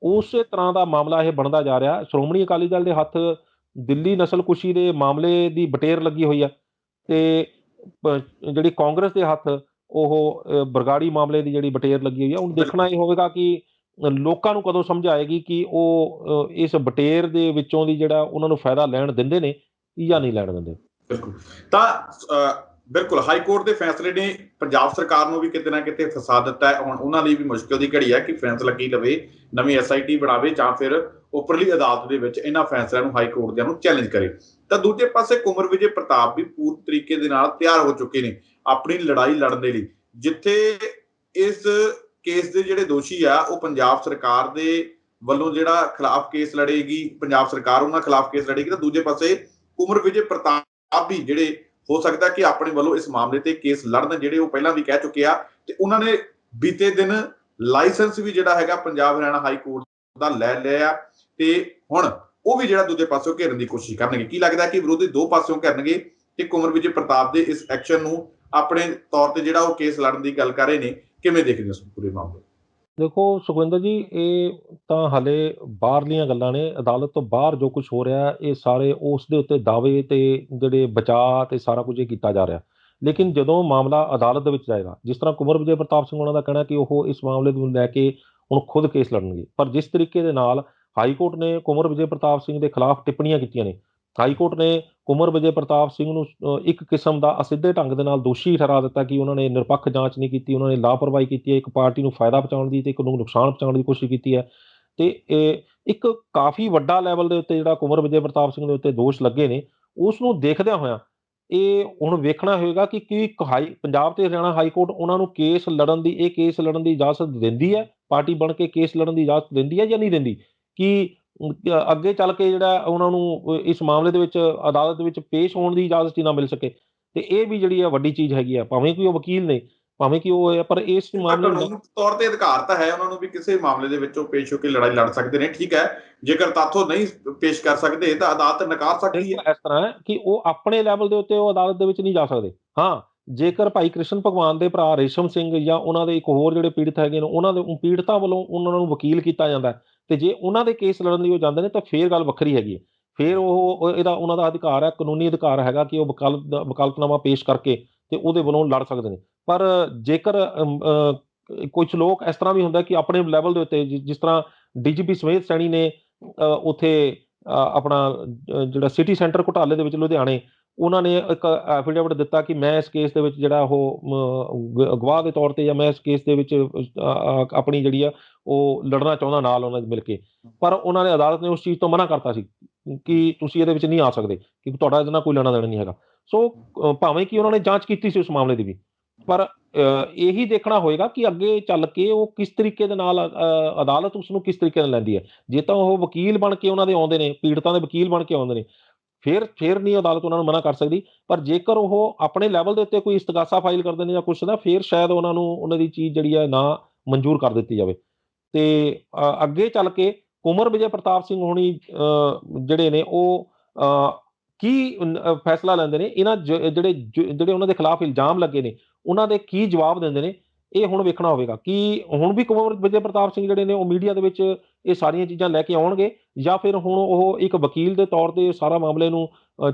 [SPEAKER 2] ਉਸੇ ਤਰ੍ਹਾਂ ਦਾ ਮਾਮਲਾ ਇਹ ਬਣਦਾ ਜਾ ਰਿਹਾ। ਸ਼੍ਰੋਮਣੀ ਅਕਾਲੀ ਦਲ ਦੇ ਹੱਥ ਦਿੱਲੀ ਨਸਲਕੁਸ਼ੀ ਦੇ ਮਾਮਲੇ ਦੀ ਬਟੇਰ ਲੱਗੀ ਹੋਈ ਹੈ ਤੇ ਜਿਹੜੀ ਕਾਂਗਰਸ ਦੇ ਹੱਥ ਉਹ ਬਰਗਾੜੀ ਮਾਮਲੇ ਦੀ ਜਿਹੜੀ ਬਟੇਰ ਲੱਗੀ ਹੋਈ ਹੈ। ਹੁਣ ਦੇਖਣਾ ਇਹ ਹੋਵੇਗਾ ਕਿ ਲੋਕਾਂ ਨੂੰ ਕਦੋਂ ਸਮਝ ਆਏਗੀ ਕਿ ਉਹ ਇਸ ਬਟੇਰ ਦੇ ਵਿੱਚੋਂ ਦੀ ਜਿਹੜਾ ਉਹਨਾਂ ਨੂੰ ਫਾਇਦਾ ਲੈਣ ਦਿੰਦੇ ਨੇ ਜਾਂ ਨਹੀਂ ਲੈਣ ਦਿੰਦੇ।
[SPEAKER 1] ਬਿਲਕੁਲ ਤਾਂ ਬਿਲਕੁਲ ਹਾਈ ਕੋਰਟ ਦੇ ਫੈਸਲੇ ਨੇ ਪੰਜਾਬ ਸਰਕਾਰ ਨੂੰ ਵੀ ਕਿਤੇ ਨਾ ਕਿਤੇ ਫਸਾ ਦਿੱਤਾ ਹੈ। ਹੁਣ ਉਹਨਾਂ ਲਈ ਵੀ ਮੁਸ਼ਕਿਲ ਦੀ ਘੜੀ ਹੈ ਕਿ ਫੈਸਲਾ ਕੀ ਲਵੇ, ਨਵੀਂ SIT ਬਣਾਵੇ ਜਾਂ ਫਿਰ ਉੱਪਰਲੀ ਅਦਾਲਤ ਦੇ ਵਿੱਚ ਇਹਨਾਂ ਫੈਸਲਿਆਂ ਨੂੰ ਹਾਈ ਕੋਰਟ ਦਿਆਂ ਨੂੰ ਚੈਲੰਜ ਕਰੇ। ਤਾਂ ਦੂਜੇ ਪਾਸੇ ਕੁੰਵਰ ਵਿਜੇ ਪ੍ਰਤਾਪ ਵੀ ਪੂਰੀ ਤਰੀਕੇ ਦੇ ਨਾਲ ਤਿਆਰ ਹੋ ਚੁੱਕੇ ਨੇ ਆਪਣੀ ਲੜਾਈ ਲੜਨ ਦੇ ਲਈ। ਜਿੱਥੇ ਇਸ ਕੇਸ ਦੇ ਜਿਹੜੇ ਦੋਸ਼ੀ ਆ ਉਹ ਪੰਜਾਬ ਸਰਕਾਰ ਦੇ ਵੱਲੋਂ ਜਿਹੜਾ ਖਿਲਾਫ ਕੇਸ ਲੜੇਗੀ, ਪੰਜਾਬ ਸਰਕਾਰ ਉਹਨਾਂ ਖਿਲਾਫ ਕੇਸ ਲੜੇਗੀ, ਤਾਂ ਦੂਜੇ ਪਾਸੇ ਕੁੰਵਰ ਵਿਜੇ ਪ੍ਰਤਾਪ ਵੀ ਜਿਹੜੇ ਹੋ ਸਕਦਾ ਕਿ ਆਪਣੇ ਵੱਲੋਂ ਇਸ ਮਾਮਲੇ ਤੇ ਕੇਸ ਲੜਨ, ਜਿਹੜੇ ਉਹ ਪਹਿਲਾਂ ਵੀ ਕਹਿ ਚੁੱਕੇ ਆ। ਤੇ ਉਹਨਾਂ ਨੇ ਬੀਤੇ ਦਿਨ ਲਾਇਸੈਂਸ ਵੀ ਜਿਹੜਾ ਹੈਗਾ ਪੰਜਾਬ ਹਰਿਆਣਾ ਹਾਈ ਕੋਰਟ ਦਾ ਲੈ ਲਿਆ ਤੇ ਹੁਣ ਉਹ ਵੀ ਜਿਹੜਾ ਦੂਜੇ ਪਾਸਿਓਂ ਘੇਰਨ ਦੀ ਕੋਸ਼ਿਸ਼ ਕਰਨਗੇ। ਕੀ ਲੱਗਦਾ ਕਿ ਵਿਰੋਧੀ ਦੋ ਪਾਸਿਓਂ ਘੇਰਨਗੇ ਤੇ ਕੁੰਵਰ ਵਿਜੇ ਪ੍ਰਤਾਪ ਦੇ ਇਸ ਐਕਸ਼ਨ ਨੂੰ ਆਪਣੇ ਤੌਰ ਤੇ ਜਿਹੜਾ ਉਹ ਕੇਸ ਲੜਨ ਦੀ ਗੱਲ ਕਰ ਰਹੇ ਨੇ, ਕਿਵੇਂ ਦੇਖਦੇ ਹੋ ਪੂਰੇ ਮਾਮਲੇ?
[SPEAKER 2] ਦੇਖੋ ਸੁਖਵਿੰਦਰ ਜੀ, ਇਹ ਤਾਂ ਹਾਲੇ ਬਾਹਰਲੀਆਂ ਗੱਲਾਂ ਨੇ। ਅਦਾਲਤ ਤੋਂ ਬਾਹਰ ਜੋ ਕੁਛ ਹੋ ਰਿਹਾ, ਇਹ ਸਾਰੇ ਉਸ ਦੇ ਉੱਤੇ ਦਾਅਵੇ ਤੇ ਜਿਹੜੇ ਬਚਾਅ ਤੇ ਸਾਰਾ ਕੁਝ ਇਹ ਕੀਤਾ ਜਾ ਰਿਹਾ। ਲੇਕਿਨ ਜਦੋਂ ਮਾਮਲਾ ਅਦਾਲਤ ਦੇ ਵਿੱਚ ਜਾਏਗਾ, ਜਿਸ ਤਰ੍ਹਾਂ ਕੁੰਵਰ ਵਿਜੇ ਪ੍ਰਤਾਪ ਸਿੰਘ ਹੋਣਾ ਦਾ ਕਹਿਣਾ ਕਿ ਉਹ ਇਸ ਮਾਮਲੇ ਨੂੰ ਲੈ ਕੇ ਹੁਣ ਖੁਦ ਕੇਸ ਲੜਨਗੇ, ਪਰ ਜਿਸ ਤਰੀਕੇ ਦੇ ਨਾਲ ਹਾਈ ਕੋਰਟ ਨੇ ਕੁੰਵਰ ਵਿਜੇ ਪ੍ਰਤਾਪ ਸਿੰਘ ਦੇ ਖਿਲਾਫ ਟਿੱਪਣੀਆਂ ਕੀਤੀਆਂ ਨੇ, ਹਾਈ ਕੋਰਟ ਨੇ ਕੁੰਵਰ ਵਿਜੇ ਪ੍ਰਤਾਪ ਸਿੰਘ ਨੂੰ ਇੱਕ ਕਿਸਮ ਦਾ ਅਸਿੱਧੇ ਢੰਗ ਦੇ ਨਾਲ ਦੋਸ਼ੀ ਠਹਿਰਾ ਦਿੱਤਾ ਕਿ ਉਹਨਾਂ ਨੇ ਨਿਰਪੱਖ ਜਾਂਚ ਨਹੀਂ ਕੀਤੀ, ਉਹਨਾਂ ਨੇ ਲਾਪਰਵਾਹੀ ਕੀਤੀ ਹੈ, ਇੱਕ ਪਾਰਟੀ ਨੂੰ ਫਾਇਦਾ ਪਹੁੰਚਾਉਣ ਦੀ ਤੇ ਇੱਕ ਨੂੰ ਨੁਕਸਾਨ ਪਹੁੰਚਾਉਣ ਦੀ ਕੋਸ਼ਿਸ਼ ਕੀਤੀ ਹੈ। ਤੇ ਇਹ ਇੱਕ ਕਾਫੀ ਵੱਡਾ ਲੈਵਲ ਦੇ ਉੱਤੇ ਜਿਹੜਾ ਕੁੰਵਰ ਵਿਜੇ ਪ੍ਰਤਾਪ ਸਿੰਘ ਦੇ ਉੱਤੇ ਦੋਸ਼ ਲੱਗੇ ਨੇ, ਉਸ ਨੂੰ ਦੇਖਦਿਆਂ ਹੋਇਆਂ ਇਹ ਹੁਣ ਵੇਖਣਾ ਹੋਏਗਾ ਕਿ ਕੀ ਪੰਜਾਬ ਤੇ ਹਰਿਆਣਾ ਹਾਈ ਕੋਰਟ ਉਹਨਾਂ ਨੂੰ ਕੇਸ ਲੜਨ ਦੀ ਇਜਾਜ਼ਤ ਦਿੰਦੀ ਹੈ, ਪਾਰਟੀ ਬਣ ਕੇ ਕੇਸ ਲੜਨ ਦੀ ਇਜਾਜ਼ਤ ਦਿੰਦੀ ਹੈ ਜਾਂ ਨਹੀਂ ਦਿੰਦੀ। ਕਿ ਅੱਗੇ ਚੱਲ ਕੇ ਜਿਹੜਾ ਉਹਨਾਂ ਨੂੰ ਇਸ ਮਾਮਲੇ ਦੇ ਵਿੱਚ ਅਦਾਲਤ ਦੇ ਵਿੱਚ ਪੇਸ਼ ਹੋਣ ਦੀ ਇਜਾਜ਼ਤ ਹੀ ਨਾ ਮਿਲ ਸਕੇ, ਤੇ ਇਹ ਵੀ ਜਿਹੜੀ ਹੈ ਵੱਡੀ ਚੀਜ਼ ਹੈਗੀ ਆ। ਭਾਵੇਂ ਕਿ ਉਹ ਵਕੀਲ ਨੇ, ਭਾਵੇਂ ਕਿ ਉਹ ਹੈ, ਪਰ ਇਸ ਮਾਮਲੇ ਨੂੰ
[SPEAKER 1] ਕਾਨੂੰਨੀ ਤੌਰ ਤੇ ਅਧਿਕਾਰ ਤਾਂ ਹੈ ਉਹਨਾਂ ਨੂੰ ਵੀ ਕਿਸੇ ਮਾਮਲੇ ਦੇ ਵਿੱਚ ਉਹ ਪੇਸ਼ ਹੋ ਕੇ ਲੜਾਈ ਲੜ ਸਕਦੇ ਨੇ। ਠੀਕ ਹੈ, ਜੇਕਰ ਤੱਥ ਨਹੀਂ ਪੇਸ਼ ਕਰ ਸਕਦੇ ਤਾਂ ਅਦਾਲਤ ਨਕਾਰ ਸਕਦੀ ਹੈ।
[SPEAKER 2] ਇਸ ਤਰ੍ਹਾਂ ਹੈ ਕਿ ਉਹ ਆਪਣੇ ਲੈਵਲ ਦੇ ਉੱਤੇ ਉਹ ਅਦਾਲਤ ਦੇ ਵਿੱਚ ਨਹੀਂ ਜਾ ਸਕਦੇ। ਹਾਂ, ਜੇਕਰ ਭਾਈ ਕ੍ਰਿਸ਼ਨ ਭਗਵਾਨ ਦੇ ਭਰਾ ਰੇਸ਼ਮ ਸਿੰਘ ਜਾਂ ਉਹਨਾਂ ਦੇ ਇੱਕ ਹੋਰ ਜਿਹੜੇ ਪੀੜਤ ਹੈਗੇ ਨੇ, ਉਹਨਾਂ ਦੇ ਪੀੜਤਾਂ ਵੱਲੋਂ ਉਹਨਾਂ ਨੂੰ ਵਕੀਲ ਕੀਤਾ ਜਾਂਦਾ ਹੈ, ਤੇ ਜੇ ਉਹਨਾਂ ਦੇ ਕੇਸ ਲੜਨ ਲਈ ਉਹ ਜਾਂਦੇ ਨੇ ਤਾਂ ਫੇਰ ਗੱਲ ਵੱਖਰੀ ਹੈਗੀ ਹੈ। ਫੇਰ ਇਹਦਾ ਉਹਨਾਂ ਦਾ ਅਧਿਕਾਰ ਹੈ, ਕਾਨੂੰਨੀ ਅਧਿਕਾਰ ਹੈਗਾ ਕਿ ਉਹ ਵਕਾਲਤਨਾਮਾ ਪੇਸ਼ ਕਰਕੇ ਤੇ ਉਹਦੇ ਵੱਲੋਂ ਲੜ ਸਕਦੇ ਨੇ। ਪਰ ਜੇਕਰ ਕੁਛ ਲੋਕ ਇਸ ਤਰ੍ਹਾਂ ਵੀ ਹੁੰਦਾ ਕਿ ਆਪਣੇ ਲੈਵਲ ਦੇ ਉੱਤੇ ਜਿਸ ਤਰ੍ਹਾਂ ਡੀਜੀਪੀ ਸਮੇਤ ਸੈਣੀ ਨੇ ਉੱਥੇ ਆਪਣਾ ਜਿਹੜਾ ਸਿਟੀ ਸੈਂਟਰ ਘੁਟਾਲੇ ਦੇ ਵਿੱਚ ਲੁਧਿਆਣੇ, ਉਹਨਾਂ ਨੇ ਇੱਕ ਐਫੀਡੇਵਿਟ ਦਿੱਤਾ ਕਿ ਮੈਂ ਇਸ ਕੇਸ ਦੇ ਵਿੱਚ ਜਿਹੜਾ ਉਹ ਗਵਾਹ ਦੇ ਤੌਰ ਤੇ, ਜਾਂ ਮੈਂ ਇਸ ਕੇਸ ਦੇ ਵਿੱਚ ਆਪਣੀ ਜਿਹੜੀ ਆ ਉਹ ਲੜਨਾ ਚਾਹੁੰਦਾ ਨਾਲ ਉਹਨਾਂ ਦੇ ਮਿਲ ਕੇ। ਪਰ ਉਹਨਾਂ ਨੇ ਅਦਾਲਤ ਨੇ ਉਸ ਚੀਜ਼ ਤੋਂ ਮਨਾ ਕਰਤਾ ਸੀ ਕਿ ਤੁਸੀਂ ਇਹਦੇ ਵਿੱਚ ਨਹੀਂ ਆ ਸਕਦੇ, ਕਿ ਤੁਹਾਡਾ ਇਹਦੇ ਨਾਲ ਕੋਈ ਲੈਣਾ ਦੇਣਾ ਨਹੀਂ ਹੈਗਾ। ਸੋ ਭਾਵੇਂ ਕਿ ਉਹਨਾਂ ਨੇ ਜਾਂਚ ਕੀਤੀ ਸੀ ਉਸ ਮਾਮਲੇ ਦੀ ਵੀ, ਪਰ ਇਹੀ ਦੇਖਣਾ ਹੋਏਗਾ ਕਿ ਅੱਗੇ ਚੱਲ ਕੇ ਉਹ ਕਿਸ ਤਰੀਕੇ ਦੇ ਨਾਲ ਅਦਾਲਤ ਉਸਨੂੰ ਕਿਸ ਤਰੀਕੇ ਨਾਲ ਲੈਂਦੀ ਹੈ। ਜੇ ਤਾਂ ਉਹ ਵਕੀਲ ਬਣ ਕੇ ਉਹਨਾਂ ਦੇ ਆਉਂਦੇ ਨੇ, ਪੀੜਤਾਂ ਦੇ ਵਕੀਲ ਬਣ ਕੇ ਆਉਂਦੇ ਨੇ, ਫੇਰ ਨਹੀਂ ਅਦਾਲਤ ਉਹਨਾਂ ਨੂੰ ਮਨਾ ਕਰ ਸਕਦੀ। ਪਰ ਜੇਕਰ ਉਹ ਆਪਣੇ ਲੈਵਲ ਦੇ ਉੱਤੇ ਕੋਈ ਇਸਤਗਾਸਾ ਫਾਈਲ ਕਰਦੇ ਨੇ ਜਾਂ ਕੁਛ ਦਾ, ਫੇਰ ਸ਼ਾਇਦ ਉਹਨਾਂ ਨੂੰ ਉਹਨਾਂ ਦੀ ਚੀਜ਼ ਜਿਹੜੀ ਹੈ ਨਾ ਮਨਜ਼ੂਰ ਕਰ ਦਿੱਤੀ ਜਾਵੇ। ਤੇ ਅੱਗੇ ਚੱਲ ਕੇ ਕੁੰਵਰ ਵਿਜੇ ਪ੍ਰਤਾਪ ਸਿੰਘ ਹੋਣੀ ਜਿਹੜੇ ਨੇ ਉਹ ਕੀ ਫੈਸਲਾ ਲੈਂਦੇ ਨੇ, ਇਹਨਾਂ ਜਿਹੜੇ ਉਹਨਾਂ ਦੇ ਖਿਲਾਫ ਇਲਜ਼ਾਮ ਲੱਗੇ ਨੇ ਉਹਨਾਂ ਦੇ ਕੀ ਜਵਾਬ ਦਿੰਦੇ ਨੇ, ਇਹ ਹੁਣ ਵੇਖਣਾ ਹੋਵੇਗਾ। ਕਿ ਹੁਣ ਵੀ ਕੁੰਵਰ ਵਿਜੇ ਪ੍ਰਤਾਪ ਸਿੰਘ ਜਿਹੜੇ ਨੇ ਉਹ ਮੀਡੀਆ ਦੇ ਵਿੱਚ ਇਹ ਸਾਰੀਆਂ ਚੀਜ਼ਾਂ ਲੈ ਕੇ ਆਉਣਗੇ, ਜਾਂ ਫਿਰ ਹੁਣ ਉਹ ਇੱਕ ਵਕੀਲ ਦੇ ਤੌਰ ਤੇ ਸਾਰਾ ਮਾਮਲੇ ਨੂੰ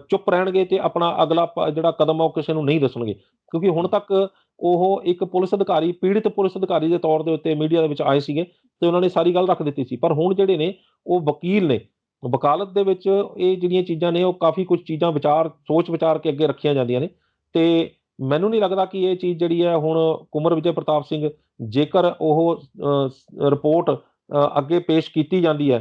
[SPEAKER 2] ਚੁੱਪ ਰਹਿਣਗੇ ਤੇ ਆਪਣਾ ਅਗਲਾ ਜਿਹੜਾ ਕਦਮ ਆ ਉਹ ਕਿਸੇ ਨੂੰ ਨਹੀਂ ਦੱਸਣਗੇ। ਕਿਉਂਕਿ ਹੁਣ ਤੱਕ ਉਹ ਇੱਕ ਪੁਲਿਸ ਅਧਿਕਾਰੀ, ਪੀੜਿਤ ਪੁਲਿਸ ਅਧਿਕਾਰੀ ਦੇ ਤੌਰ ਦੇ ਉੱਤੇ ਮੀਡੀਆ ਦੇ ਵਿੱਚ ਆਏ ਸੀਗੇ ਤੇ ਉਹਨਾਂ ਨੇ ਸਾਰੀ ਗੱਲ ਰੱਖ ਦਿੱਤੀ ਸੀ। ਪਰ ਹੁਣ ਜਿਹੜੇ ਨੇ ਉਹ ਵਕੀਲ ਨੇ, ਵਕਾਲਤ ਦੇ ਵਿੱਚ ਇਹ ਜਿਹੜੀਆਂ ਚੀਜ਼ਾਂ ਨੇ ਉਹ ਕਾਫੀ ਕੁਝ ਚੀਜ਼ਾਂ ਸੋਚ ਵਿਚਾਰ ਕੇ ਅੱਗੇ ਰੱਖੀਆਂ ਜਾਂਦੀਆਂ ਨੇ। ਤੇ ਮੈਨੂੰ ਨਹੀਂ ਲੱਗਦਾ ਕਿ ਇਹ ਚੀਜ਼ ਜਿਹੜੀ ਹੈ ਹੁਣ ਕੁੰਵਰ ਵਿਜੇ ਪ੍ਰਤਾਪ ਸਿੰਘ, ਜੇਕਰ ਉਹ ਰਿਪੋਰਟ ਅੱਗੇ ਪੇਸ਼ ਕੀਤੀ ਜਾਂਦੀ ਹੈ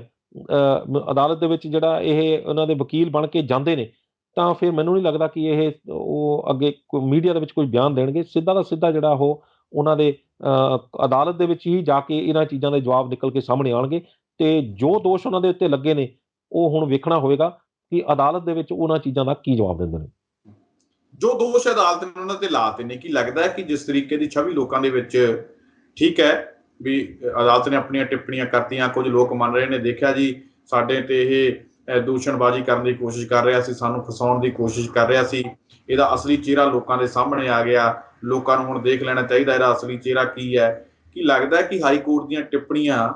[SPEAKER 2] ਅਦਾਲਤ ਦੇ ਵਿੱਚ, ਜਿਹੜਾ ਇਹ ਉਹਨਾਂ ਦੇ ਵਕੀਲ ਬਣ ਕੇ ਜਾਂਦੇ ਨੇ, ਤਾਂ ਫਿਰ ਮੈਨੂੰ ਨਹੀਂ ਲੱਗਦਾ ਕਿ ਉਹ ਅੱਗੇ ਮੀਡੀਆ ਦੇ ਵਿੱਚ ਕੋਈ ਬਿਆਨ ਦੇਣਗੇ। ਸਿੱਧਾ ਦਾ ਸਿੱਧਾ ਜਿਹੜਾ ਉਹ ਉਹਨਾਂ ਦੇ ਅਦਾਲਤ ਦੇ ਵਿੱਚ ਹੀ ਜਾ ਕੇ ਇਹਨਾਂ ਚੀਜ਼ਾਂ ਦੇ ਜਵਾਬ ਨਿਕਲ ਕੇ ਸਾਹਮਣੇ ਆਉਣਗੇ। ਤੇ ਜੋ ਦੋਸ਼ ਉਹਨਾਂ ਦੇ ਉੱਤੇ ਲੱਗੇ ਨੇ, ਉਹ ਹੁਣ ਵੇਖਣਾ ਹੋਵੇਗਾ ਕਿ ਅਦਾਲਤ ਦੇ ਵਿੱਚ ਉਹਨਾਂ ਚੀਜ਼ਾਂ ਦਾ ਕੀ ਜਵਾਬ ਦਿੰਦੇ ਨੇ।
[SPEAKER 1] ਜੋ ਦੋਸ਼ ਅਦਾਲਤ ਨੇ ਉਹਨਾਂ ਤੇ ਲਾਤੇ ਨੇ, ਕੀ ਲੱਗਦਾ ਹੈ ਕਿ ਜਿਸ ਤਰੀਕੇ ਦੀ ਛਵੀ ਲੋਕਾਂ ਦੇ ਵਿੱਚ, ਠੀਕ ਹੈ ਵੀ ਅਦਾਲਤ ਨੇ ਆਪਣੀਆਂ ਟਿੱਪਣੀਆਂ ਕਰਤੀਆਂ, ਕੁਝ ਲੋਕ ਮੰਨ ਰਹੇ ਨੇ ਦੇਖਿਆ ਜੀ ਸਾਡੇ ਤੇ ਇਹ ਦੂਸ਼ਣਬਾਜ਼ੀ ਕਰਨ ਦੀ ਕੋਸ਼ਿਸ਼ ਕਰ ਰਿਹਾ ਸੀ, ਸਾਨੂੰ ਫਸਾਉਣ ਦੀ ਕੋਸ਼ਿਸ਼ ਕਰ ਰਿਹਾ ਸੀ, ਇਹਦਾ ਅਸਲੀ ਚਿਹਰਾ ਲੋਕਾਂ ਦੇ ਸਾਹਮਣੇ ਆ ਗਿਆ, ਲੋਕਾਂ ਨੂੰ ਹੁਣ ਦੇਖ ਲੈਣਾ ਚਾਹੀਦਾ ਇਹਦਾ ਅਸਲੀ ਚਿਹਰਾ ਕੀ ਹੈ। ਕੀ ਲੱਗਦਾ ਕਿ ਹਾਈ ਕੋਰਟ ਦੀਆਂ ਟਿੱਪਣੀਆਂ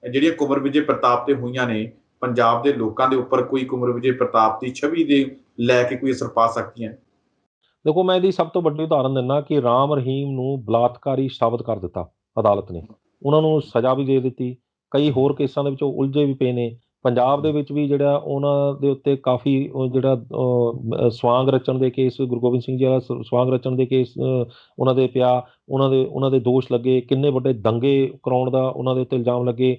[SPEAKER 1] ਜਿਹੜੀਆਂ ਕੁੰਵਰ ਵਿਜੇ ਪ੍ਰਤਾਪ ਤੇ ਹੋਈਆਂ ਨੇ, ਪੰਜਾਬ ਦੇ ਲੋਕਾਂ ਦੇ ਉੱਪਰ ਕੋਈ ਕੁੰਵਰ ਵਿਜੇ ਪ੍ਰਤਾਪ ਦੀ ਛਵੀ ਦੇ ਲੈ ਕੇ ਕੋਈ ਅਸਰ ਪਾ ਸਕਦੀਆਂ?
[SPEAKER 2] ਦੇਖੋ, ਮੈਂ ਇਹਦੀ ਸਭ ਤੋਂ ਵੱਡੀ ਉਦਾਹਰਨ ਦਿੰਦਾ ਕਿ ਰਾਮ ਰਹੀਮ ਨੂੰ ਬਲਾਤਕਾਰੀ ਸਾਬਤ ਕਰ ਦਿੱਤਾ ਅਦਾਲਤ ਨੇ, ਉਹਨਾਂ ਨੂੰ ਸਜ਼ਾ ਵੀ ਦੇ ਦਿੱਤੀ। ਕਈ ਹੋਰ ਕੇਸਾਂ ਦੇ ਵਿੱਚ ਉਹ ਉਲਝੇ ਵੀ ਪਏ ਨੇ। ਪੰਜਾਬ ਦੇ ਵਿੱਚ ਵੀ ਜਿਹੜਾ ਉਹਨਾਂ ਦੇ ਉੱਤੇ ਕਾਫੀ ਜਿਹੜਾ ਸਵਾਂਗ ਰਚਣ ਦੇ ਕੇਸ, ਗੁਰੂ ਗੋਬਿੰਦ ਸਿੰਘ ਜੀ ਵਾਲਾ ਸਵਾਂਗ ਰਚਣ ਦੇ ਕੇਸ ਉਹਨਾਂ ਦੇ ਪਿਆ, ਉਹਨਾਂ ਦੇ ਦੋਸ਼ ਲੱਗੇ, ਕਿੰਨੇ ਵੱਡੇ ਦੰਗੇ ਕਰਾਉਣ ਦਾ ਉਹਨਾਂ ਦੇ ਉੱਤੇ ਇਲਜ਼ਾਮ ਲੱਗੇ।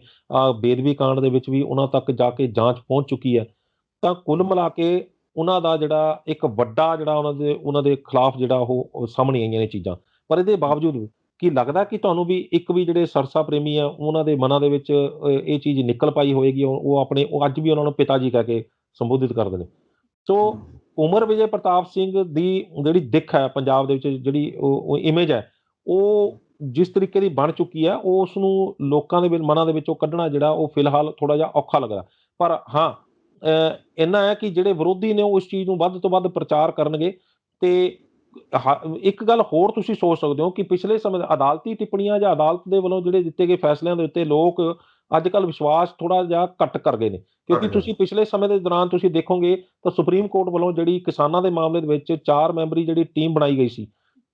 [SPEAKER 2] ਬੇਦਬੀ ਕਾਂਡ ਦੇ ਵਿੱਚ ਵੀ ਉਹਨਾਂ ਤੱਕ ਜਾ ਕੇ ਜਾਂਚ ਪਹੁੰਚ ਚੁੱਕੀ ਹੈ। ਤਾਂ ਕੁੱਲ ਮਿਲਾ ਕੇ ਉਹਨਾਂ ਦਾ ਜਿਹੜਾ ਇੱਕ ਵੱਡਾ ਜਿਹੜਾ ਉਹਨਾਂ ਦੇ ਖਿਲਾਫ ਜਿਹੜਾ ਉਹ ਸਾਹਮਣੇ ਆਈਆਂ ਨੇ ਚੀਜ਼ਾਂ। ਪਰ ਇਹਦੇ ਬਾਵਜੂਦ ਕੀ ਲੱਗਦਾ ਕਿ ਤੁਹਾਨੂੰ ਵੀ ਇੱਕ ਵੀ ਜਿਹੜੇ ਸਰਸਾ ਪ੍ਰੇਮੀ ਆ ਉਹਨਾਂ ਦੇ ਮਨਾਂ ਦੇ ਵਿੱਚ ਇਹ ਚੀਜ਼ ਨਿਕਲ ਪਾਈ ਹੋਏਗੀ? ਉਹ ਅੱਜ ਵੀ ਉਹਨਾਂ ਨੂੰ ਪਿਤਾ ਜੀ ਕਹਿ ਕੇ ਸੰਬੋਧਿਤ ਕਰਦੇ ਨੇ। ਸੋ ਕੁੰਵਰ ਵਿਜੇ ਪ੍ਰਤਾਪ ਸਿੰਘ ਦੀ ਜਿਹੜੀ ਦਿੱਖ ਹੈ ਪੰਜਾਬ ਦੇ ਵਿੱਚ, ਜਿਹੜੀ ਉਹ ਇਮੇਜ ਹੈ, ਉਹ ਜਿਸ ਤਰੀਕੇ ਦੀ ਬਣ ਚੁੱਕੀ ਹੈ ਉਸ ਨੂੰ ਲੋਕਾਂ ਦੇ ਮਨਾਂ ਦੇ ਵਿੱਚੋਂ ਕੱਢਣਾ ਜਿਹੜਾ ਉਹ ਫਿਲਹਾਲ ਥੋੜਾ ਜਿਹਾ ਔਖਾ ਲੱਗਦਾ। ਪਰ ਹਾਂ, ਇੰਨਾ ਹੈ ਕਿ ਜਿਹੜੇ ਵਿਰੋਧੀ ਨੇ ਉਹ ਇਸ ਚੀਜ਼ ਨੂੰ ਵੱਧ ਤੋਂ ਵੱਧ ਪ੍ਰਚਾਰ ਕਰਨਗੇ। ਤੇ ਇੱਕ ਗੱਲ ਹੋਰ ਤੁਸੀਂ ਸੋਚ ਸਕਦੇ ਹੋ ਕਿ ਪਿਛਲੇ ਸਮੇਂ ਅਦਾਲਤੀ ਟਿੱਪਣੀਆਂ ਜਾਂ ਅਦਾਲਤ ਦੇ ਵੱਲੋਂ ਜਿਹੜੇ ਦਿੱਤੇ ਗਏ ਫੈਸਲਿਆਂ ਦੇ ਉੱਤੇ ਲੋਕ ਅੱਜ ਕੱਲ੍ਹ ਵਿਸ਼ਵਾਸ ਥੋੜਾ ਜਿਹਾ ਘੱਟ ਕਰ ਗਏ ਨੇ, ਕਿਉਂਕਿ ਤੁਸੀਂ ਪਿਛਲੇ ਸਮੇਂ ਦੇ ਦੌਰਾਨ ਤੁਸੀਂ ਦੇਖੋਗੇ ਤਾਂ ਸੁਪਰੀਮ ਕੋਰਟ ਵੱਲੋਂ ਜਿਹੜੀ ਕਿਸਾਨਾਂ ਦੇ ਮਾਮਲੇ ਦੇ ਵਿੱਚ 4 ਮੈਂਬਰੀ ਜਿਹੜੀ ਟੀਮ ਬਣਾਈ ਗਈ ਸੀ,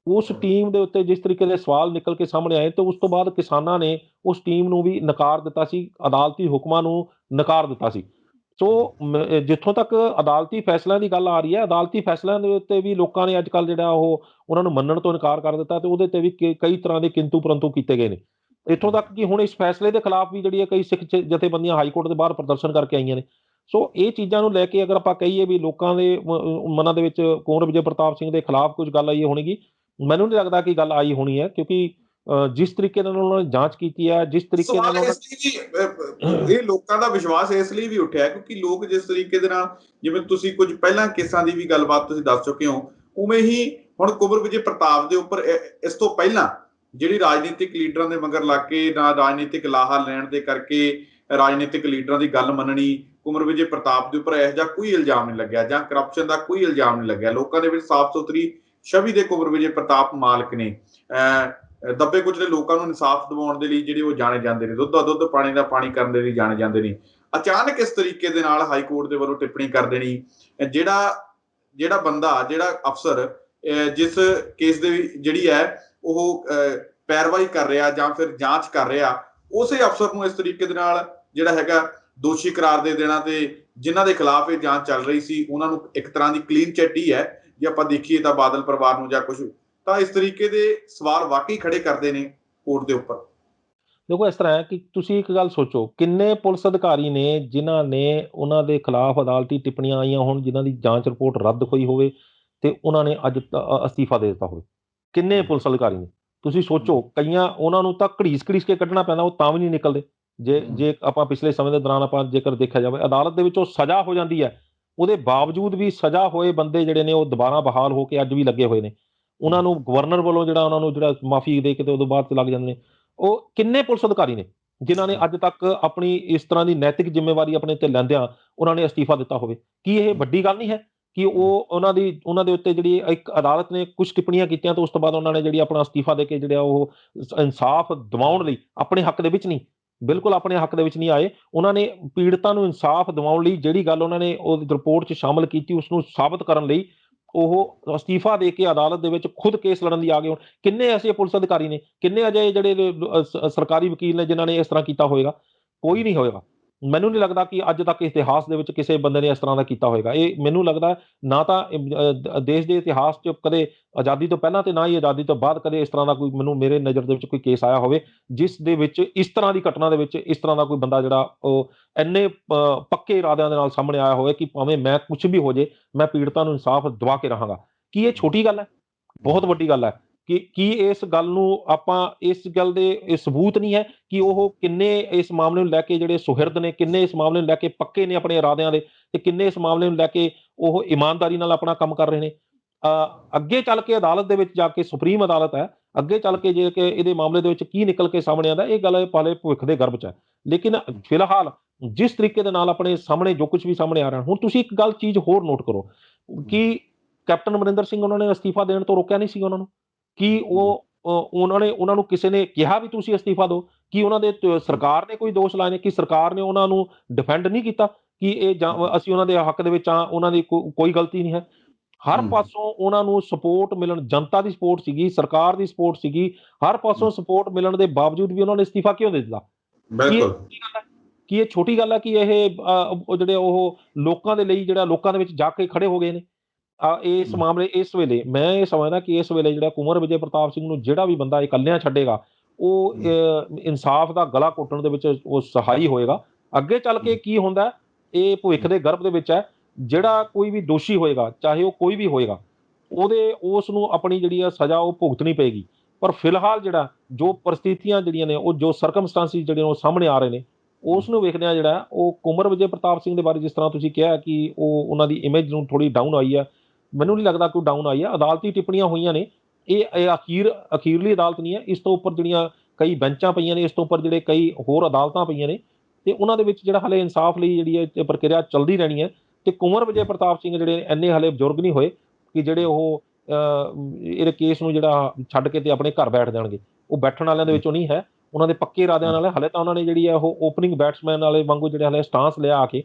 [SPEAKER 2] ਉਸ ਟੀਮ ਦੇ ਉੱਤੇ ਜਿਸ ਤਰੀਕੇ ਦੇ ਸਵਾਲ ਨਿਕਲ ਕੇ ਸਾਹਮਣੇ ਆਏ ਤੇ ਉਸ ਤੋਂ ਬਾਅਦ ਕਿਸਾਨਾਂ ਨੇ ਉਸ ਟੀਮ ਨੂੰ ਵੀ ਨਕਾਰ ਦਿੱਤਾ ਸੀ, ਅਦਾਲਤੀ ਹੁਕਮਾਂ ਨੂੰ ਨਕਾਰ ਦਿੱਤਾ ਸੀ। ਸੋ ਜਿੱਥੋਂ ਤੱਕ ਅਦਾਲਤੀ ਫੈਸਲਿਆਂ ਦੀ ਗੱਲ ਆ ਰਹੀ ਹੈ, ਅਦਾਲਤੀ ਫੈਸਲਿਆਂ ਦੇ ਉੱਤੇ ਵੀ ਲੋਕਾਂ ਨੇ ਅੱਜ ਕੱਲ੍ਹ ਜਿਹੜਾ ਉਹ ਉਹਨਾਂ ਨੂੰ ਮੰਨਣ ਤੋਂ ਇਨਕਾਰ ਕਰ ਦਿੱਤਾ ਤੇ ਉਹਦੇ ਤੇ ਵੀ ਕਈ ਤਰ੍ਹਾਂ ਦੇ ਕਿੰਤੂ ਪਰੰਤੂ ਕੀਤੇ ਗਏ ਨੇ। ਇੱਥੋਂ ਤੱਕ ਕਿ ਹੁਣ ਇਸ ਫੈਸਲੇ ਦੇ ਖਿਲਾਫ ਵੀ ਜਿਹੜੀ ਹੈ ਕਈ ਸਿੱਖ ਜਥੇਬੰਦੀਆਂ ਹਾਈ ਕੋਰਟ ਦੇ ਬਾਹਰ ਪ੍ਰਦਰਸ਼ਨ ਕਰਕੇ ਆਈਆਂ ਨੇ। ਸੋ ਇਹ ਚੀਜ਼ਾਂ ਨੂੰ ਲੈ ਕੇ ਅਗਰ ਆਪਾਂ ਕਹੀਏ ਵੀ ਲੋਕਾਂ ਦੇ ਮਨਾਂ ਦੇ ਵਿੱਚ ਕੁੰਵਰ ਵਿਜੇ ਪ੍ਰਤਾਪ ਸਿੰਘ ਦੇ ਖਿਲਾਫ ਕੁਝ ਗੱਲ ਆਈ ਹੋਣਗੀ, ਮੈਨੂੰ ਨਹੀਂ ਲੱਗਦਾ ਕਿ ਗੱਲ ਆਈ ਹੋਣੀ ਹੈ, ਕਿਉਂਕਿ ਜਿਸ ਤਰੀਕੇ ਨਾਲ ਉਹਨਾਂ ਨੇ ਜਾਂਚ ਕੀਤੀ ਹੈ, ਜਿਸ ਤਰੀਕੇ ਨਾਲ
[SPEAKER 1] ਇਹ ਲੋਕਾਂ ਦਾ ਵਿਸ਼ਵਾਸ ਇਸ ਲਈ ਵੀ ਉੱਠਿਆ ਕਿਉਂਕਿ ਲੋਕ ਜਿਸ ਤਰੀਕੇ ਦੇ ਨਾਲ, ਜਿਵੇਂ ਤੁਸੀਂ ਕੁਝ ਪਹਿਲਾਂ ਕੇਸਾਂ ਦੀ ਵੀ ਗੱਲਬਾਤ ਤੁਸੀਂ ਦੱਸ ਚੁੱਕੇ ਹੋ, ਉਵੇਂ ਹੀ ਹੁਣ ਕੁੰਵਰ ਵਿਜੇ ਪ੍ਰਤਾਪ ਦੇ ਉੱਪਰ ਇਸ ਤੋਂ ਪਹਿਲਾਂ ਜਿਹੜੀ ਰਾਜਨੀਤਿਕ ਲੀਡਰਾਂ ਦੇ ਮਗਰ ਲੱਗ ਕੇ ਨਾ ਰਾਜਨੀਤਿਕ ਲਾਹਾ ਲੈਣ ਦੇ ਕਰਕੇ ਰਾਜਨੀਤਿਕ ਲੀਡਰਾਂ ਦੀ ਗੱਲ ਮੰਨਣੀ, ਕੁੰਵਰ ਵਿਜੇ ਪ੍ਰਤਾਪ ਦੇ ਉੱਪਰ ਇਹੋ ਜਿਹਾ ਕੋਈ ਇਲਜ਼ਾਮ ਨਹੀਂ ਲੱਗਿਆ ਜਾਂ ਕਰਪਸ਼ਨ ਦਾ ਕੋਈ ਇਲਜ਼ਾਮ ਨਹੀਂ ਲੱਗਿਆ। ਲੋਕਾਂ ਦੇ ਵਿੱਚ ਸਾਫ਼ ਸੁਥਰੀ ਛਵੀ ਦੇ ਕੁੰਵਰ ਵਿਜੇ ਪ੍ਰਤਾਪ ਮਾਲਕ ਨੇ। ਦੱਬੇ ਕੁਚਲੇ ਲੋਕਾਂ ਨੂੰ ਇਨਸਾਫ ਦਿਵਾਉਣ ਦੇ ਲਈ ਜਿਹੜੇ ਉਹ ਜਾਣੇ ਜਾਂਦੇ ਨੇ, ਦੁੱਧ ਦਾ ਦੁੱਧ ਪਾਣੀ ਦਾ ਪਾਣੀ ਕਰਨ ਦੇ ਲਈ ਜਾਣੇ ਜਾਂਦੇ ਨੇ। ਅਚਾਨਕ ਇਸ ਤਰੀਕੇ ਦੇ ਨਾਲ ਹਾਈ ਕੋਰਟ ਦੇ ਵੱਲੋਂ ਟਿੱਪਣੀ ਕਰ ਦੇਣੀ, ਜਿਹੜਾ ਬੰਦਾ ਜਿਹੜਾ ਅਫਸਰ ਜਿਸ ਕੇਸ ਦੇ ਜਿਹੜੀ ਹੈ ਉਹ ਪੈਰਵਾਈ ਕਰ ਰਿਹਾ ਜਾਂ ਫਿਰ ਜਾਂਚ ਕਰ ਰਿਹਾ, ਉਸੇ ਅਫਸਰ ਨੂੰ ਇਸ ਤਰੀਕੇ ਦੇ ਨਾਲ ਜਿਹੜਾ ਹੈਗਾ ਦੋਸ਼ੀ ਕਰਾਰ ਦੇ ਦੇਣਾ ਤੇ ਜਿਨ੍ਹਾਂ ਦੇ ਖਿਲਾਫ ਇਹ ਜਾਂਚ ਚੱਲ ਰਹੀ ਸੀ ਉਹਨਾਂ ਨੂੰ ਇੱਕ ਤਰ੍ਹਾਂ ਦੀ ਕਲੀਨ ਚਿੱਟ ਹੀ ਹੈ ਜੇ ਆਪਾਂ ਦੇਖੀਏ ਤਾਂ ਬਾਦਲ ਪਰਿਵਾਰ ਨੂੰ ਜਾਂ ਕੁਝ, ਤਾਂ ਇਸ ਤਰੀਕੇ ਦੇ ਸਵਾਲ ਵਾਕਈ ਖੜੇ ਕਰਦੇ ਨੇ ਕੋਰਟ ਦੇ ਉੱਪਰ।
[SPEAKER 2] ਦੇਖੋ ਇਸ ਤਰ੍ਹਾਂ ਹੈ ਕਿ ਤੁਸੀਂ ਇੱਕ ਗੱਲ ਸੋਚੋ, ਕਿੰਨੇ ਪੁਲਿਸ ਅਧਿਕਾਰੀ ਨੇ ਜਿਨ੍ਹਾਂ ਨੇ ਉਹਨਾਂ ਦੇ ਖਿਲਾਫ ਅਦਾਲਤੀ ਟਿੱਪਣੀਆਂ ਆਈਆਂ ਹੋਣ, ਜਿਨ੍ਹਾਂ ਦੀ ਜਾਂਚ ਰਿਪੋਰਟ ਰੱਦ ਹੋਈ ਹੋਵੇ ਤੇ ਉਹਨਾਂ ਨੇ ਅੱਜ ਅਸਤੀਫਾ ਦੇ ਦਿੱਤਾ ਹੋਵੇ। ਕਿੰਨੇ ਪੁਲਿਸ ਅਧਿਕਾਰੀ ਨੇ ਤੁਸੀਂ ਸੋਚੋ, ਕਈਆਂ ਉਹਨਾਂ ਨੂੰ ਤਾਂ ਘੜੀਸ ਕੇ ਕੱਢਣਾ ਪੈਂਦਾ, ਉਹ ਤਾਂ ਵੀ ਨਹੀਂ ਨਿਕਲਦੇ। ਜੇ ਆਪਾਂ ਪਿਛਲੇ ਸਮੇਂ ਦੇ ਦੌਰਾਨ ਆਪਾਂ ਜੇਕਰ ਦੇਖਿਆ ਜਾਵੇ, ਅਦਾਲਤ ਦੇ ਵਿੱਚੋਂ ਸਜ਼ਾ ਹੋ ਜਾਂਦੀ ਹੈ, ਉਹਦੇ ਬਾਵਜੂਦ ਵੀ ਸਜ਼ਾ ਹੋਏ ਬੰਦੇ ਜਿਹੜੇ ਨੇ ਉਹ ਦੁਬਾਰਾ ਬਹਾਲ ਹੋ ਕੇ ਅੱਜ ਵੀ ਲੱਗੇ ਹੋਏ ਨੇ। ਉਹਨਾਂ ਨੂੰ ਗਵਰਨਰ ਵੱਲੋਂ ਉਹਨਾਂ ਨੂੰ ਮਾਫੀ ਦੇ ਕੇ ਤੇ ਉਦੋਂ ਬਾਅਦ ਲੱਗ ਜਾਂਦੇ ਨੇ। ਉਹ ਕਿੰਨੇ ਪੁਲਿਸ ਅਧਿਕਾਰੀ ਨੇ ਜਿਨ੍ਹਾਂ ਨੇ ਅੱਜ ਤੱਕ ਆਪਣੀ ਇਸ ਤਰ੍ਹਾਂ ਦੀ ਨੈਤਿਕ ਜ਼ਿੰਮੇਵਾਰੀ ਆਪਣੇ ਤੇ ਲੈਂਦਿਆਂ ਉਹਨਾਂ ਨੇ ਅਸਤੀਫਾ ਦਿੱਤਾ ਹੋਵੇ? ਕੀ ਇਹ ਵੱਡੀ ਗੱਲ ਨਹੀਂ ਹੈ ਕਿ ਉਹਨਾਂ ਦੇ ਉੱਤੇ ਜਿਹੜੀ ਇੱਕ ਅਦਾਲਤ ਨੇ ਕੁਝ ਟਿੱਪਣੀਆਂ ਕੀਤੀਆਂ ਤੇ ਉਸ ਤੋਂ ਬਾਅਦ ਉਹਨਾਂ ਨੇ ਜਿਹੜੀ ਆਪਣਾ ਅਸਤੀਫਾ ਦੇ ਕੇ ਜਿਹੜਾ ਉਹ ਇਨਸਾਫ ਦਿਵਾਉਣ ਲਈ ਆਪਣੇ ਹੱਕ ਦੇ ਵਿੱਚ ਨਹੀਂ, ਬਿਲਕੁਲ ਆਪਣੇ ਹੱਕ ਦੇ ਵਿੱਚ ਨਹੀਂ ਆਏ। ਉਹਨਾਂ ਨੇ ਪੀੜਤਾਂ ਨੂੰ ਇਨਸਾਫ ਦਿਵਾਉਣ ਲਈ ਜਿਹੜੀ ਗੱਲ ਉਹਨਾਂ ਨੇ ਉਹ ਰਿਪੋਰਟ 'ਚ ਸ਼ਾਮਲ ਕੀਤੀ, ਉਸਨੂੰ ਸਾਬਤ ਕਰਨ ਲਈ ਉਹ ਅਸਤੀਫਾ ਦੇ ਕੇ ਅਦਾਲਤ ਦੇ ਵਿੱਚ ਖੁਦ ਕੇਸ ਲੜਨ ਲਈ ਆ ਗਏ ਹੋਣ। ਕਿੰਨੇ ਐਸੇ ਪੁਲਿਸ ਅਧਿਕਾਰੀ ਨੇ, ਕਿੰਨੇ ਅਜਿਹੇ ਜਿਹੜੇ ਸਰਕਾਰੀ ਵਕੀਲ ਨੇ ਜਿਨ੍ਹਾਂ ਨੇ ਇਸ ਤਰ੍ਹਾਂ ਕੀਤਾ ਹੋਏਗਾ? ਕੋਈ ਨਹੀਂ ਹੋਏਗਾ। ਮੈਨੂੰ ਨਹੀਂ ਲੱਗਦਾ ਕਿ ਅੱਜ ਤੱਕ ਇਤਿਹਾਸ ਦੇ ਵਿੱਚ ਕਿਸੇ ਬੰਦੇ ਨੇ ਇਸ ਤਰ੍ਹਾਂ ਦਾ ਕੀਤਾ ਹੋਏਗਾ। ਇਹ ਮੈਨੂੰ ਲੱਗਦਾ ਨਾ ਤਾਂ ਦੇਸ਼ ਦੇ ਇਤਿਹਾਸ 'ਚ ਕਦੇ ਆਜ਼ਾਦੀ ਤੋਂ ਪਹਿਲਾਂ ਤੇ ਨਾ ਹੀ ਆਜ਼ਾਦੀ ਤੋਂ ਬਾਅਦ ਕਦੇ ਇਸ ਤਰ੍ਹਾਂ ਦਾ ਕੋਈ ਮੇਰੇ ਨਜ਼ਰ ਦੇ ਵਿੱਚ ਕੋਈ ਕੇਸ ਆਇਆ ਹੋਵੇ ਜਿਸ ਦੇ ਵਿੱਚ ਇਸ ਤਰ੍ਹਾਂ ਦੀ ਘਟਨਾ ਦੇ ਵਿੱਚ ਇਸ ਤਰ੍ਹਾਂ ਦਾ ਕੋਈ ਬੰਦਾ ਜਿਹੜਾ ਉਹ ਇੰਨੇ ਪੱਕੇ ਇਰਾਦਿਆਂ ਦੇ ਨਾਲ ਸਾਹਮਣੇ ਆਇਆ ਹੋਵੇ ਕਿ ਭਾਵੇਂ ਮੈਂ ਕੁਛ ਵੀ ਹੋ ਜੇ, ਮੈਂ ਪੀੜਤਾਂ ਨੂੰ ਇਨਸਾਫ ਦਿਵਾ ਕੇ ਰਹਾਂਗਾ। ਕੀ ਇਹ ਛੋਟੀ ਗੱਲ ਹੈ? ਬਹੁਤ ਵੱਡੀ ਗੱਲ ਹੈ। ਕੀ ਇਸ ਗੱਲ ਨੂੰ ਆਪਾਂ ਇਸ ਗੱਲ ਦੇ ਇਹ ਸਬੂਤ ਨਹੀਂ ਹੈ ਕਿ ਉਹ ਕਿੰਨੇ ਇਸ ਮਾਮਲੇ ਨੂੰ ਲੈ ਕੇ ਜਿਹੜੇ ਸੁਹਿਰਦ ਨੇ, ਕਿੰਨੇ ਇਸ ਮਾਮਲੇ ਨੂੰ ਲੈ ਕੇ ਪੱਕੇ ਨੇ ਆਪਣੇ ਇਰਾਦਿਆਂ ਦੇ ਤੇ ਕਿੰਨੇ ਇਸ ਮਾਮਲੇ ਨੂੰ ਲੈ ਕੇ ਉਹ ਇਮਾਨਦਾਰੀ ਨਾਲ ਆਪਣਾ ਕੰਮ ਕਰ ਰਹੇ ਨੇ। ਅੱਗੇ ਚੱਲ ਕੇ ਅਦਾਲਤ ਦੇ ਵਿੱਚ ਜਾ ਕੇ, ਸੁਪਰੀਮ ਅਦਾਲਤ ਹੈ, ਅੱਗੇ ਚੱਲ ਕੇ ਜੇ ਕਿ ਇਹਦੇ ਮਾਮਲੇ ਦੇ ਵਿੱਚ ਕੀ ਨਿਕਲ ਕੇ ਸਾਹਮਣੇ ਆਉਂਦਾ, ਇਹ ਗੱਲ ਭਾਵੇਂ ਭਵਿੱਖ ਦੇ ਗਰਭ 'ਚ ਹੈ। ਲੇਕਿਨ ਫਿਲਹਾਲ ਜਿਸ ਤਰੀਕੇ ਦੇ ਨਾਲ ਆਪਣੇ ਸਾਹਮਣੇ ਜੋ ਕੁਝ ਵੀ ਸਾਹਮਣੇ ਆ ਰਿਹਾ, ਹੁਣ ਤੁਸੀਂ ਇੱਕ ਗੱਲ ਚੀਜ਼ ਹੋਰ ਨੋਟ ਕਰੋ ਕਿ ਕੈਪਟਨ ਅਮਰਿੰਦਰ ਸਿੰਘ ਉਹਨਾਂ ਨੇ ਅਸਤੀਫਾ ਦੇਣ ਤੋਂ ਰੋਕਿਆ ਨਹੀਂ ਸੀ ਉਹਨਾਂ ਨੂੰ। ਕੀ ਉਹਨਾਂ ਨੂੰ ਕਿਸੇ ਨੇ ਕਿਹਾ ਵੀ ਤੁਸੀਂ ਅਸਤੀਫਾ ਦਿਓ? ਕੀ ਉਹਨਾਂ ਦੇ ਸਰਕਾਰ ਨੇ ਕੋਈ ਦੋਸ਼ ਲਾਏ ਨੇ? ਕਿ ਸਰਕਾਰ ਨੇ ਉਹਨਾਂ ਨੂੰ ਡਿਫੈਂਡ ਨਹੀਂ ਕੀਤਾ ਕਿ ਅਸੀਂ ਉਹਨਾਂ ਦੇ ਹੱਕ ਦੇ ਵਿੱਚ ਆ, ਉਹਨਾਂ ਦੀ ਕੋਈ ਗਲਤੀ ਨਹੀਂ ਹੈ? ਹਰ ਪਾਸੋਂ ਉਹਨਾਂ ਨੂੰ ਸਪੋਰਟ ਮਿਲਣ, ਜਨਤਾ ਦੀ ਸਪੋਰਟ ਸੀਗੀ, ਸਰਕਾਰ ਦੀ ਸਪੋਰਟ ਸੀਗੀ, ਹਰ ਪਾਸੋਂ ਸਪੋਰਟ ਮਿਲਣ ਦੇ ਬਾਵਜੂਦ ਵੀ ਉਹਨਾਂ ਨੇ ਅਸਤੀਫਾ ਕਿਉਂ ਦੇ ਦਿੱਤਾ? ਕੀ ਇਹ ਛੋਟੀ ਗੱਲ ਹੈ ਕਿ ਇਹ ਜਿਹੜੇ ਉਹ ਲੋਕਾਂ ਦੇ ਲਈ ਲੋਕਾਂ ਦੇ ਵਿੱਚ ਜਾ ਕੇ ਖੜੇ ਹੋ ਗਏ ਨੇ? ਇਸ ਮਾਮਲੇ ਇਸ ਵੇਲੇ ਮੈਂ ਇਹ ਸਮਝਦਾ ਕਿ ਇਸ ਵੇਲੇ ਜਿਹੜਾ ਕੁੰਵਰ ਵਿਜੇ ਪ੍ਰਤਾਪ ਸਿੰਘ ਨੂੰ ਜਿਹੜਾ ਵੀ ਬੰਦਾ ਇਕੱਲਿਆਂ ਛੱਡੇਗਾ ਉਹ ਇਨਸਾਫ ਦਾ ਗਲਾ ਘੁੱਟਣ ਦੇ ਵਿੱਚ ਉਹ ਸਹਾਈ ਹੋਏਗਾ। ਅੱਗੇ ਚੱਲ ਕੇ ਕੀ ਹੁੰਦਾ ਇਹ ਭਵਿੱਖ ਦੇ ਗਰਭ ਦੇ ਵਿੱਚ ਹੈ। ਜਿਹੜਾ ਕੋਈ ਵੀ ਦੋਸ਼ੀ ਹੋਏਗਾ, ਚਾਹੇ ਉਹ ਕੋਈ ਵੀ ਹੋਏਗਾ, ਉਸ ਨੂੰ ਆਪਣੀ ਜਿਹੜੀ ਆ ਸਜ਼ਾ ਉਹ ਭੁਗਤਣੀ ਪਏਗੀ। ਪਰ ਫਿਲਹਾਲ ਜੋ ਪਰਿਸਥਿਤੀਆਂ ਜਿਹੜੀਆਂ ਨੇ, ਉਹ ਜੋ ਸਰਕਮਸਟੈਂਸਿਸ ਜਿਹੜੇ ਉਹ ਸਾਹਮਣੇ ਆ ਰਹੇ ਨੇ, ਉਸ ਨੂੰ ਵੇਖਦਿਆਂ ਉਹ ਕੁੰਵਰ ਵਿਜੇ ਪ੍ਰਤਾਪ ਸਿੰਘ ਦੇ ਬਾਰੇ ਜਿਸ ਤਰ੍ਹਾਂ ਤੁਸੀਂ ਕਿਹਾ ਕਿ ਉਹਨਾਂ ਦੀ ਇਮੇਜ ਨੂੰ ਥੋੜੀ ਡਾਊਨ ਆਈ ਹੈ, ਮੈਨੂੰ ਨਹੀਂ ਲੱਗਦਾ ਕੋਈ ਡਾਊਨ ਆਈ ਹੈ। ਅਦਾਲਤੀ ਟਿੱਪਣੀਆਂ ਹੋਈਆਂ ਨੇ, ਇਹ ਅਖੀਰਲੀ ਅਦਾਲਤ ਨਹੀਂ ਹੈ। ਇਸ ਤੋਂ ਉੱਪਰ ਜਿਹੜੀਆਂ ਕਈ ਬੈਂਚਾਂ ਪਈਆਂ ਨੇ, ਇਸ ਤੋਂ ਉੱਪਰ ਜਿਹੜੇ ਕਈ ਹੋਰ ਅਦਾਲਤਾਂ ਪਈਆਂ ਨੇ, ਤੇ ਉਹਨਾਂ ਦੇ ਵਿੱਚ ਜਿਹੜਾ ਹਾਲੇ ਇਨਸਾਫ ਲਈ ਜਿਹੜੀ ਹੈ ਪ੍ਰਕਿਰਿਆ ਚੱਲਦੀ ਰਹਿਣੀ ਹੈ। ਤੇ ਕੁੰਵਰ ਵਿਜੇ ਪ੍ਰਤਾਪ ਸਿੰਘ ਜਿਹੜੇ ਇੰਨੇ ਹਾਲੇ ਬਜ਼ੁਰਗ ਨਹੀਂ ਹੋਏ ਕਿ ਜਿਹੜੇ ਉਹ ਇਹਦੇ ਕੇਸ ਨੂੰ ਜਿਹੜਾ ਛੱਡ ਕੇ ਤੇ ਆਪਣੇ ਘਰ ਬੈਠ ਜਾਣਗੇ। ਉਹ ਬੈਠਣ ਵਾਲਿਆਂ ਦੇ ਵਿੱਚੋਂ ਨਹੀਂ ਹੈ, ਉਹਨਾਂ ਦੇ ਪੱਕੇ ਇਰਾਦਿਆਂ ਨਾਲ ਹਾਲੇ ਤਾਂ ਉਹਨਾਂ ਨੇ ਜਿਹੜੀ ਹੈ ਉਹ ਓਪਨਿੰਗ ਬੈਟਸਮੈਨ ਵਾਲੇ ਵਾਂਗੂ ਜਿਹੜੇ ਹਾਲੇ ਸਟਾਂਸ ਲਿਆ ਆ ਕੇ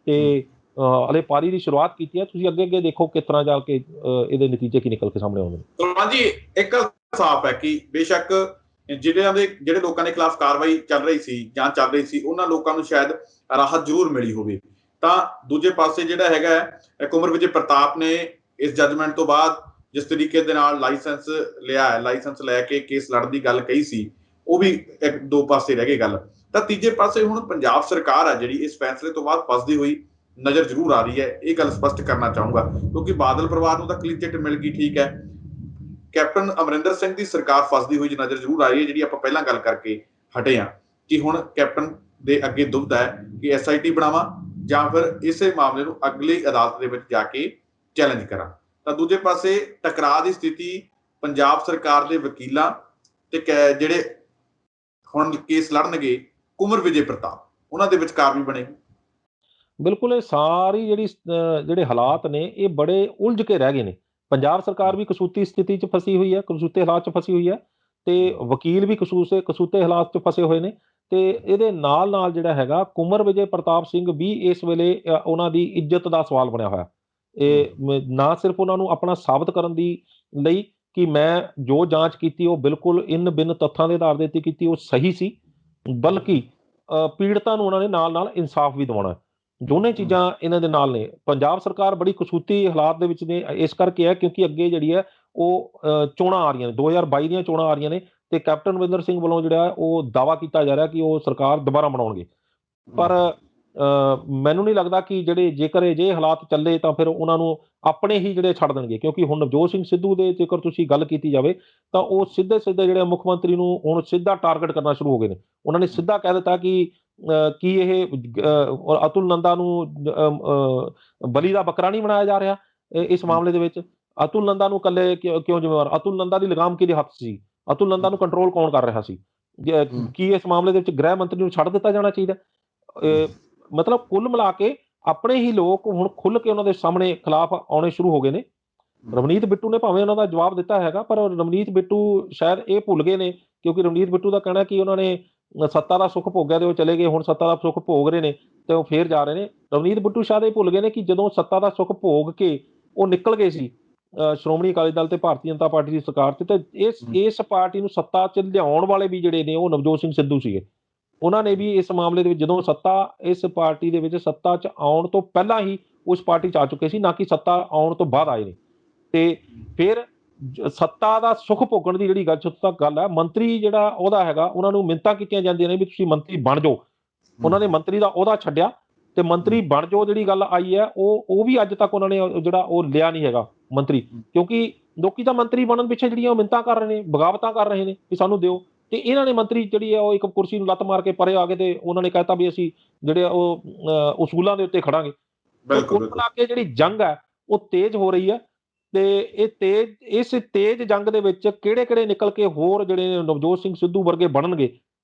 [SPEAKER 2] ਤੇ ਹਾਲੇ ਪਾਰੀ ਦੀ ਸ਼ੁਰੂਆਤ ਕੀਤੀ ਹੈ। ਤੁਸੀਂ ਅੱਗੇ ਦੇਖੋ ਕਿਸ ਤਰ੍ਹਾਂ ਜਾ ਕੇ ਇਹਦੇ ਨਤੀਜੇ ਕੀ ਨਿਕਲ ਕੇ ਸਾਹਮਣੇ ਆਉਂਦੇ ਨੇ।
[SPEAKER 1] ਹਾਂਜੀ, ਇੱਕ ਗੱਲ ਸਾਫ਼ ਹੈ ਕਿ ਬੇਸ਼ੱਕ ਜਿਹੜੇ ਲੋਕਾਂ ਦੇ ਖਿਲਾਫ ਕਾਰਵਾਈ ਚੱਲ ਰਹੀ ਸੀ, ਜਾਂਚ ਚੱਲ ਰਹੀ ਸੀ, ਉਹਨਾਂ ਲੋਕਾਂ ਨੂੰ ਸ਼ਾਇਦ ਰਾਹਤ ਜ਼ਰੂਰ ਮਿਲੀ ਹੋਵੇ। ਤਾਂ ਦੂਜੇ ਪਾਸੇ ਜਿਹੜਾ ਹੈਗਾ ਕੁੰਵਰ ਵਿਜੇ ਪ੍ਰਤਾਪ ਨੇ ਇਸ ਜੱਜਮੈਂਟ ਤੋਂ ਬਾਅਦ ਜਿਸ ਤਰੀਕੇ ਦੇ ਨਾਲ ਲਾਇਸੈਂਸ ਲਿਆ ਹੈ, ਲਾਇਸੈਂਸ ਲੈ ਕੇ ਕੇਸ ਲੜਨ ਦੀ ਗੱਲ ਕਹੀ ਸੀ, ਉਹ ਵੀ ਇੱਕ ਦੋ ਪਾਸੇ ਰਹਿ ਗਈ ਗੱਲ। ਤਾਂ ਤੀਜੇ ਪਾਸੇ ਹੁਣ ਪੰਜਾਬ ਸਰਕਾਰ ਹੈ ਜਿਹੜੀ ਇਸ ਫੈਸਲੇ ਤੋਂ ਬਾਅਦ ਫਸਦੀ ਹੋਈ ਨਜ਼ਰ ਜ਼ਰੂਰ ਆ ਰਹੀ ਹੈ। ਇਹ ਗੱਲ ਸਪਸ਼ਟ ਕਰਨਾ ਚਾਹੂੰਗਾ ਕਿਉਂਕਿ ਬਾਦਲ ਪਰਿਵਾਰ ਨੂੰ ਤਾਂ ਕਲੀਨ ਚਿੱਟ ਮਿਲ ਗਈ, ਠੀਕ ਹੈ, ਕੈਪਟਨ ਅਮਰਿੰਦਰ ਸਿੰਘ ਦੀ ਸਰਕਾਰ ਫਸਦੀ ਹੋਈ ਨਜ਼ਰ ਜ਼ਰੂਰ ਆ ਰਹੀ ਹੈ, ਜਿਹੜੀ ਆਪਾਂ ਪਹਿਲਾਂ ਗੱਲ ਕਰਕੇ ਹਟੇ ਹਾਂ ਕਿ ਹੁਣ ਕੈਪਟਨ ਦੇ ਅੱਗੇ ਦੁਬਦਾ ਹੈ ਕਿ SIT ਬਣਾਵਾਂ ਜਾਂ ਫਿਰ ਇਸੇ ਮਾਮਲੇ ਨੂੰ ਅਗਲੀ ਅਦਾਲਤ ਦੇ ਵਿੱਚ ਜਾ ਕੇ ਚੈਲੰਜ ਕਰਾਂ। ਤਾਂ ਦੂਜੇ ਪਾਸੇ ਟਕਰਾਅ ਦੀ ਸਥਿਤੀ ਪੰਜਾਬ ਸਰਕਾਰ ਦੇ ਵਕੀਲਾਂ ਤੇ ਜਿਹੜੇ ਹੁਣ ਕੇਸ ਲੜਨਗੇ ਕੁੰਵਰ ਵਿਜੇ ਪ੍ਰਤਾਪ, ਉਹਨਾਂ ਦੇ ਵਿਚਕਾਰ ਵੀ ਬਣੇਗੀ।
[SPEAKER 2] ਬਿਲਕੁਲ, ਇਹ ਸਾਰੀ ਜਿਹੜੇ ਹਾਲਾਤ ਨੇ ਇਹ ਬੜੇ ਉਲਝ ਕੇ ਰਹਿ ਗਏ ਨੇ। ਪੰਜਾਬ ਸਰਕਾਰ ਵੀ ਕਸੂਤੀ ਸਥਿਤੀ 'ਚ ਫਸੀ ਹੋਈ ਹੈ, ਕਸੂਤੇ ਹਾਲਾਤ 'ਚ ਫਸੀ ਹੋਈ ਹੈ, ਤੇ ਵਕੀਲ ਵੀ ਕਸੂਤੇ ਹਾਲਾਤ 'ਚ ਫਸੇ ਹੋਏ ਨੇ। ਤੇ ਇਹਦੇ ਨਾਲ ਜਿਹੜਾ ਹੈਗਾ ਕੁੰਵਰ ਵਿਜੇ ਪ੍ਰਤਾਪ ਸਿੰਘ ਵੀ ਇਸ ਵੇਲੇ ਉਹਨਾਂ ਦੀ ਇੱਜ਼ਤ ਦਾ ਸਵਾਲ ਬਣਿਆ ਹੋਇਆ। ਇਹ ਨਾ ਸਿਰਫ ਉਹਨਾਂ ਨੂੰ ਆਪਣਾ ਸਾਬਤ ਕਰਨ ਦੀ ਲਈ ਕਿ ਮੈਂ ਜੋ ਜਾਂਚ ਕੀਤੀ ਉਹ ਬਿਲਕੁਲ ਇਨ ਬਿਨ ਤੱਥਾਂ ਦੇ ਆਧਾਰ ਦੇ ਉੱਤੇ ਕੀਤੀ, ਉਹ ਸਹੀ ਸੀ, ਬਲਕਿ ਪੀੜਤਾਂ ਨੂੰ ਉਹਨਾਂ ਨੇ ਨਾਲ ਇਨਸਾਫ ਵੀ ਦਿਵਾਉਣਾ। ਦੋਨੇ ਚੀਜ਼ਾਂ ਇਹਨਾਂ ਦੇ ਨਾਲ ਨੇ। ਪੰਜਾਬ ਸਰਕਾਰ ਬੜੀ ਕਸੂਤੀ ਹਾਲਾਤ ਦੇ ਵਿੱਚ ਨੇ, ਇਸ ਕਰਕੇ ਹੈ ਕਿਉਂਕਿ ਅੱਗੇ ਜਿਹੜੀ ਹੈ ਉਹ ਚੋਣਾਂ ਆ ਰਹੀਆਂ ਨੇ, 2022 ਦੀਆਂ ਚੋਣਾਂ ਆ ਰਹੀਆਂ ਨੇ, ਤੇ ਕੈਪਟਨ ਅਮਰਿੰਦਰ ਸਿੰਘ ਵੱਲੋਂ ਜਿਹੜਾ ਉਹ ਦਾਅਵਾ ਕੀਤਾ ਜਾ ਰਿਹਾ ਕਿ ਉਹ ਸਰਕਾਰ ਦੁਬਾਰਾ ਬਣਾਉਣਗੇ। ਪਰ ਮੈਨੂੰ ਨਹੀਂ ਲੱਗਦਾ ਕਿ ਜੇਕਰ ਅਜਿਹੇ ਹਾਲਾਤ ਚੱਲੇ ਤਾਂ ਫਿਰ ਉਹਨਾਂ ਨੂੰ ਆਪਣੇ ਹੀ ਜਿਹੜੇ ਛੱਡ ਦੇਣਗੇ, ਕਿਉਂਕਿ ਹੁਣ ਨਵਜੋਤ ਸਿੰਘ ਸਿੱਧੂ ਦੇ ਜੇਕਰ ਤੁਸੀਂ ਗੱਲ ਕੀਤੀ ਜਾਵੇ ਤਾਂ ਉਹ ਸਿੱਧੇ ਜਿਹੜੇ ਮੁੱਖ ਮੰਤਰੀ ਨੂੰ ਹੁਣ ਸਿੱਧਾ ਟਾਰਗੇਟ ਕਰਨਾ ਸ਼ੁਰੂ ਹੋ ਗਏ ਨੇ। ਉਹਨਾਂ ਨੇ ਸਿੱਧਾ ਕਹਿ ਦਿੱਤਾ ਕਿ ਕੀ ਇਹ ਅਤੁਲ ਨੰਦਾ ਨੂੰ ਬਲੀ ਦਾ ਬੱਕਰਾ ਨਹੀਂ ਬਣਾਇਆ ਜਾ ਰਿਹਾ ਇਸ ਮਾਮਲੇ ਦੇ ਵਿੱਚ? ਅਤੁਲ ਨੰਦਾ ਨੂੰ ਇਕੱਲੇ ਕਿਉਂ ਜ਼ਿੰਮੇਵਾਰ? ਅਤੁਲ ਨੰਦਾ ਦੀ ਲਗਾਮ ਕਿਹਦੇ ਹੱਥ ਸੀ? ਅਤੁਲ ਨੰਦਾ ਨੂੰ ਕੰਟਰੋਲ ਕੌਣ ਕਰ ਰਿਹਾ ਸੀ? ਕੀ ਇਸ ਮਾਮਲੇ ਦੇ ਵਿੱਚ ਗ੍ਰਹਿ ਮੰਤਰੀ ਨੂੰ ਛੱਡ ਦਿੱਤਾ ਜਾਣਾ ਚਾਹੀਦਾ? ਮਤਲਬ ਕੁੱਲ ਮਿਲਾ ਕੇ ਆਪਣੇ ਹੀ ਲੋਕ ਹੁਣ ਖੁੱਲ ਕੇ ਉਹਨਾਂ ਦੇ ਸਾਹਮਣੇ ਖਿਲਾਫ ਆਉਣੇ ਸ਼ੁਰੂ ਹੋ ਗਏ ਨੇ। ਰਵਨੀਤ ਬਿੱਟੂ ਨੇ ਭਾਵੇਂ ਉਹਨਾਂ ਦਾ ਜਵਾਬ ਦਿੱਤਾ ਹੈਗਾ, ਪਰ ਰਵਨੀਤ ਬਿੱਟੂ ਸ਼ਾਇਦ ਇਹ ਭੁੱਲ ਗਏ ਨੇ, ਕਿਉਂਕਿ ਰਵਨੀਤ ਬਿੱਟੂ ਦਾ ਕਹਿਣਾ ਕਿ ਉਹਨਾਂ ਨੇ ਸੱਤਾ ਦਾ ਸੁੱਖ ਭੋਗਿਆ ਤੇ ਉਹ ਚਲੇ ਗਏ, ਹੁਣ ਸੱਤਾ ਦਾ ਸੁੱਖ ਭੋਗ ਰਹੇ ਨੇ ਤੇ ਉਹ ਫੇਰ ਜਾ ਰਹੇ ਨੇ। ਰਵਨੀਤ ਬਿੱਟੂ ਸ਼ਾਇਦ ਇਹ ਭੁੱਲ ਗਏ ਨੇ ਕਿ ਜਦੋਂ ਸੱਤਾ ਦਾ ਸੁੱਖ ਭੋਗ ਕੇ ਉਹ ਨਿਕਲ ਗਏ ਸੀ ਸ਼੍ਰੋਮਣੀ ਅਕਾਲੀ ਦਲ ਤੇ ਭਾਰਤੀ ਜਨਤਾ ਪਾਰਟੀ ਦੀ ਸਰਕਾਰ ਤੇ ਇਸ ਪਾਰਟੀ ਨੂੰ ਸੱਤਾ 'ਚ ਲਿਆਉਣ ਵਾਲੇ ਵੀ ਜਿਹੜੇ ਨੇ ਉਹ ਨਵਜੋਤ ਸਿੰਘ ਸਿੱਧੂ ਸੀਗੇ। ਉਹਨਾਂ ਨੇ ਵੀ ਇਸ ਮਾਮਲੇ ਦੇ ਵਿੱਚ ਜਦੋਂ ਇਸ ਪਾਰਟੀ ਦੇ ਵਿੱਚ ਸੱਤਾ 'ਚ ਆਉਣ ਤੋਂ ਪਹਿਲਾਂ ਹੀ ਉਸ ਪਾਰਟੀ 'ਚ ਆ ਚੁੱਕੇ ਸੀ, ਨਾ ਕਿ ਸੱਤਾ ਆਉਣ ਤੋਂ ਬਾਅਦ ਆਏ ਨੇ। ਤੇ ਫਿਰ ਸੱਤਾ ਦਾ ਸੁੱਖ ਭੋਗਣ ਦੀ ਜਿਹੜੀ ਜਿੱਥੋਂ ਤੱਕ ਗੱਲ ਹੈ, ਮੰਤਰੀ ਜਿਹੜਾ ਉਹਦਾ ਹੈਗਾ, ਉਹਨਾਂ ਨੂੰ ਮਿੰਨਤਾਂ ਕੀਤੀਆਂ ਜਾਂਦੀਆਂ ਨੇ ਵੀ ਤੁਸੀਂ ਮੰਤਰੀ ਬਣ ਜਾਓ। ਉਹਨਾਂ ਨੇ ਮੰਤਰੀ ਦਾ ਅਹੁਦਾ ਛੱਡਿਆ ਤੇ ਮੰਤਰੀ ਬਣ ਜਾਓ ਜਿਹੜੀ ਗੱਲ ਆਈ ਹੈ ਉਹ ਵੀ ਅੱਜ ਤੱਕ ਉਹਨਾਂ ਨੇ ਜਿਹੜਾ ਉਹ ਲਿਆ ਨਹੀਂ ਹੈਗਾ ਮੰਤਰੀ, ਕਿਉਂਕਿ ਲੋਕੀ ਤਾਂ ਮੰਤਰੀ ਬਣਨ ਪਿੱਛੇ ਜਿਹੜੀਆਂ ਉਹ ਮਿੰਨਤਾਂ ਕਰ ਰਹੇ ਨੇ, ਬਗਾਵਤਾਂ ਕਰ ਰਹੇ ਨੇ ਕਿ ਸਾਨੂੰ ਦਿਓ, ਤੇ ਇਹਨਾਂ ਨੇ ਮੰਤਰੀ ਜਿਹੜੀ ਹੈ ਉਹ ਇੱਕ ਕੁਰਸੀ ਨੂੰ ਲੱਤ ਮਾਰ ਕੇ ਪਰੇ ਆ ਗਏ ਤੇ ਉਹਨਾਂ ਨੇ ਕਹਿਤਾ ਵੀ ਅਸੀਂ ਜਿਹੜੇ ਉਹ ਉਸੂਲਾਂ ਦੇ ਉੱਤੇ ਖੜਾਂਗੇ। ਕੁੱਲ ਮਿਲਾ ਕੇ ਜਿਹੜੀ ਜੰਗ ਹੈ ਉਹ ਤੇਜ਼ ਹੋ ਰਹੀ ਹੈ ਤੇ ਇਸ ਤੇਜ਼ ਜੰਗ ਦੇ ਵਿੱਚ ਕਿਹੜੇ ਨਿਕਲ ਕੇ ਹੋਰ ਜਿਹੜੇ ਨਵਜੋਤ ਸਿੰਘ ਸਿੱਧੂ ਵਰਗੇ ਬਣਨਗੇ,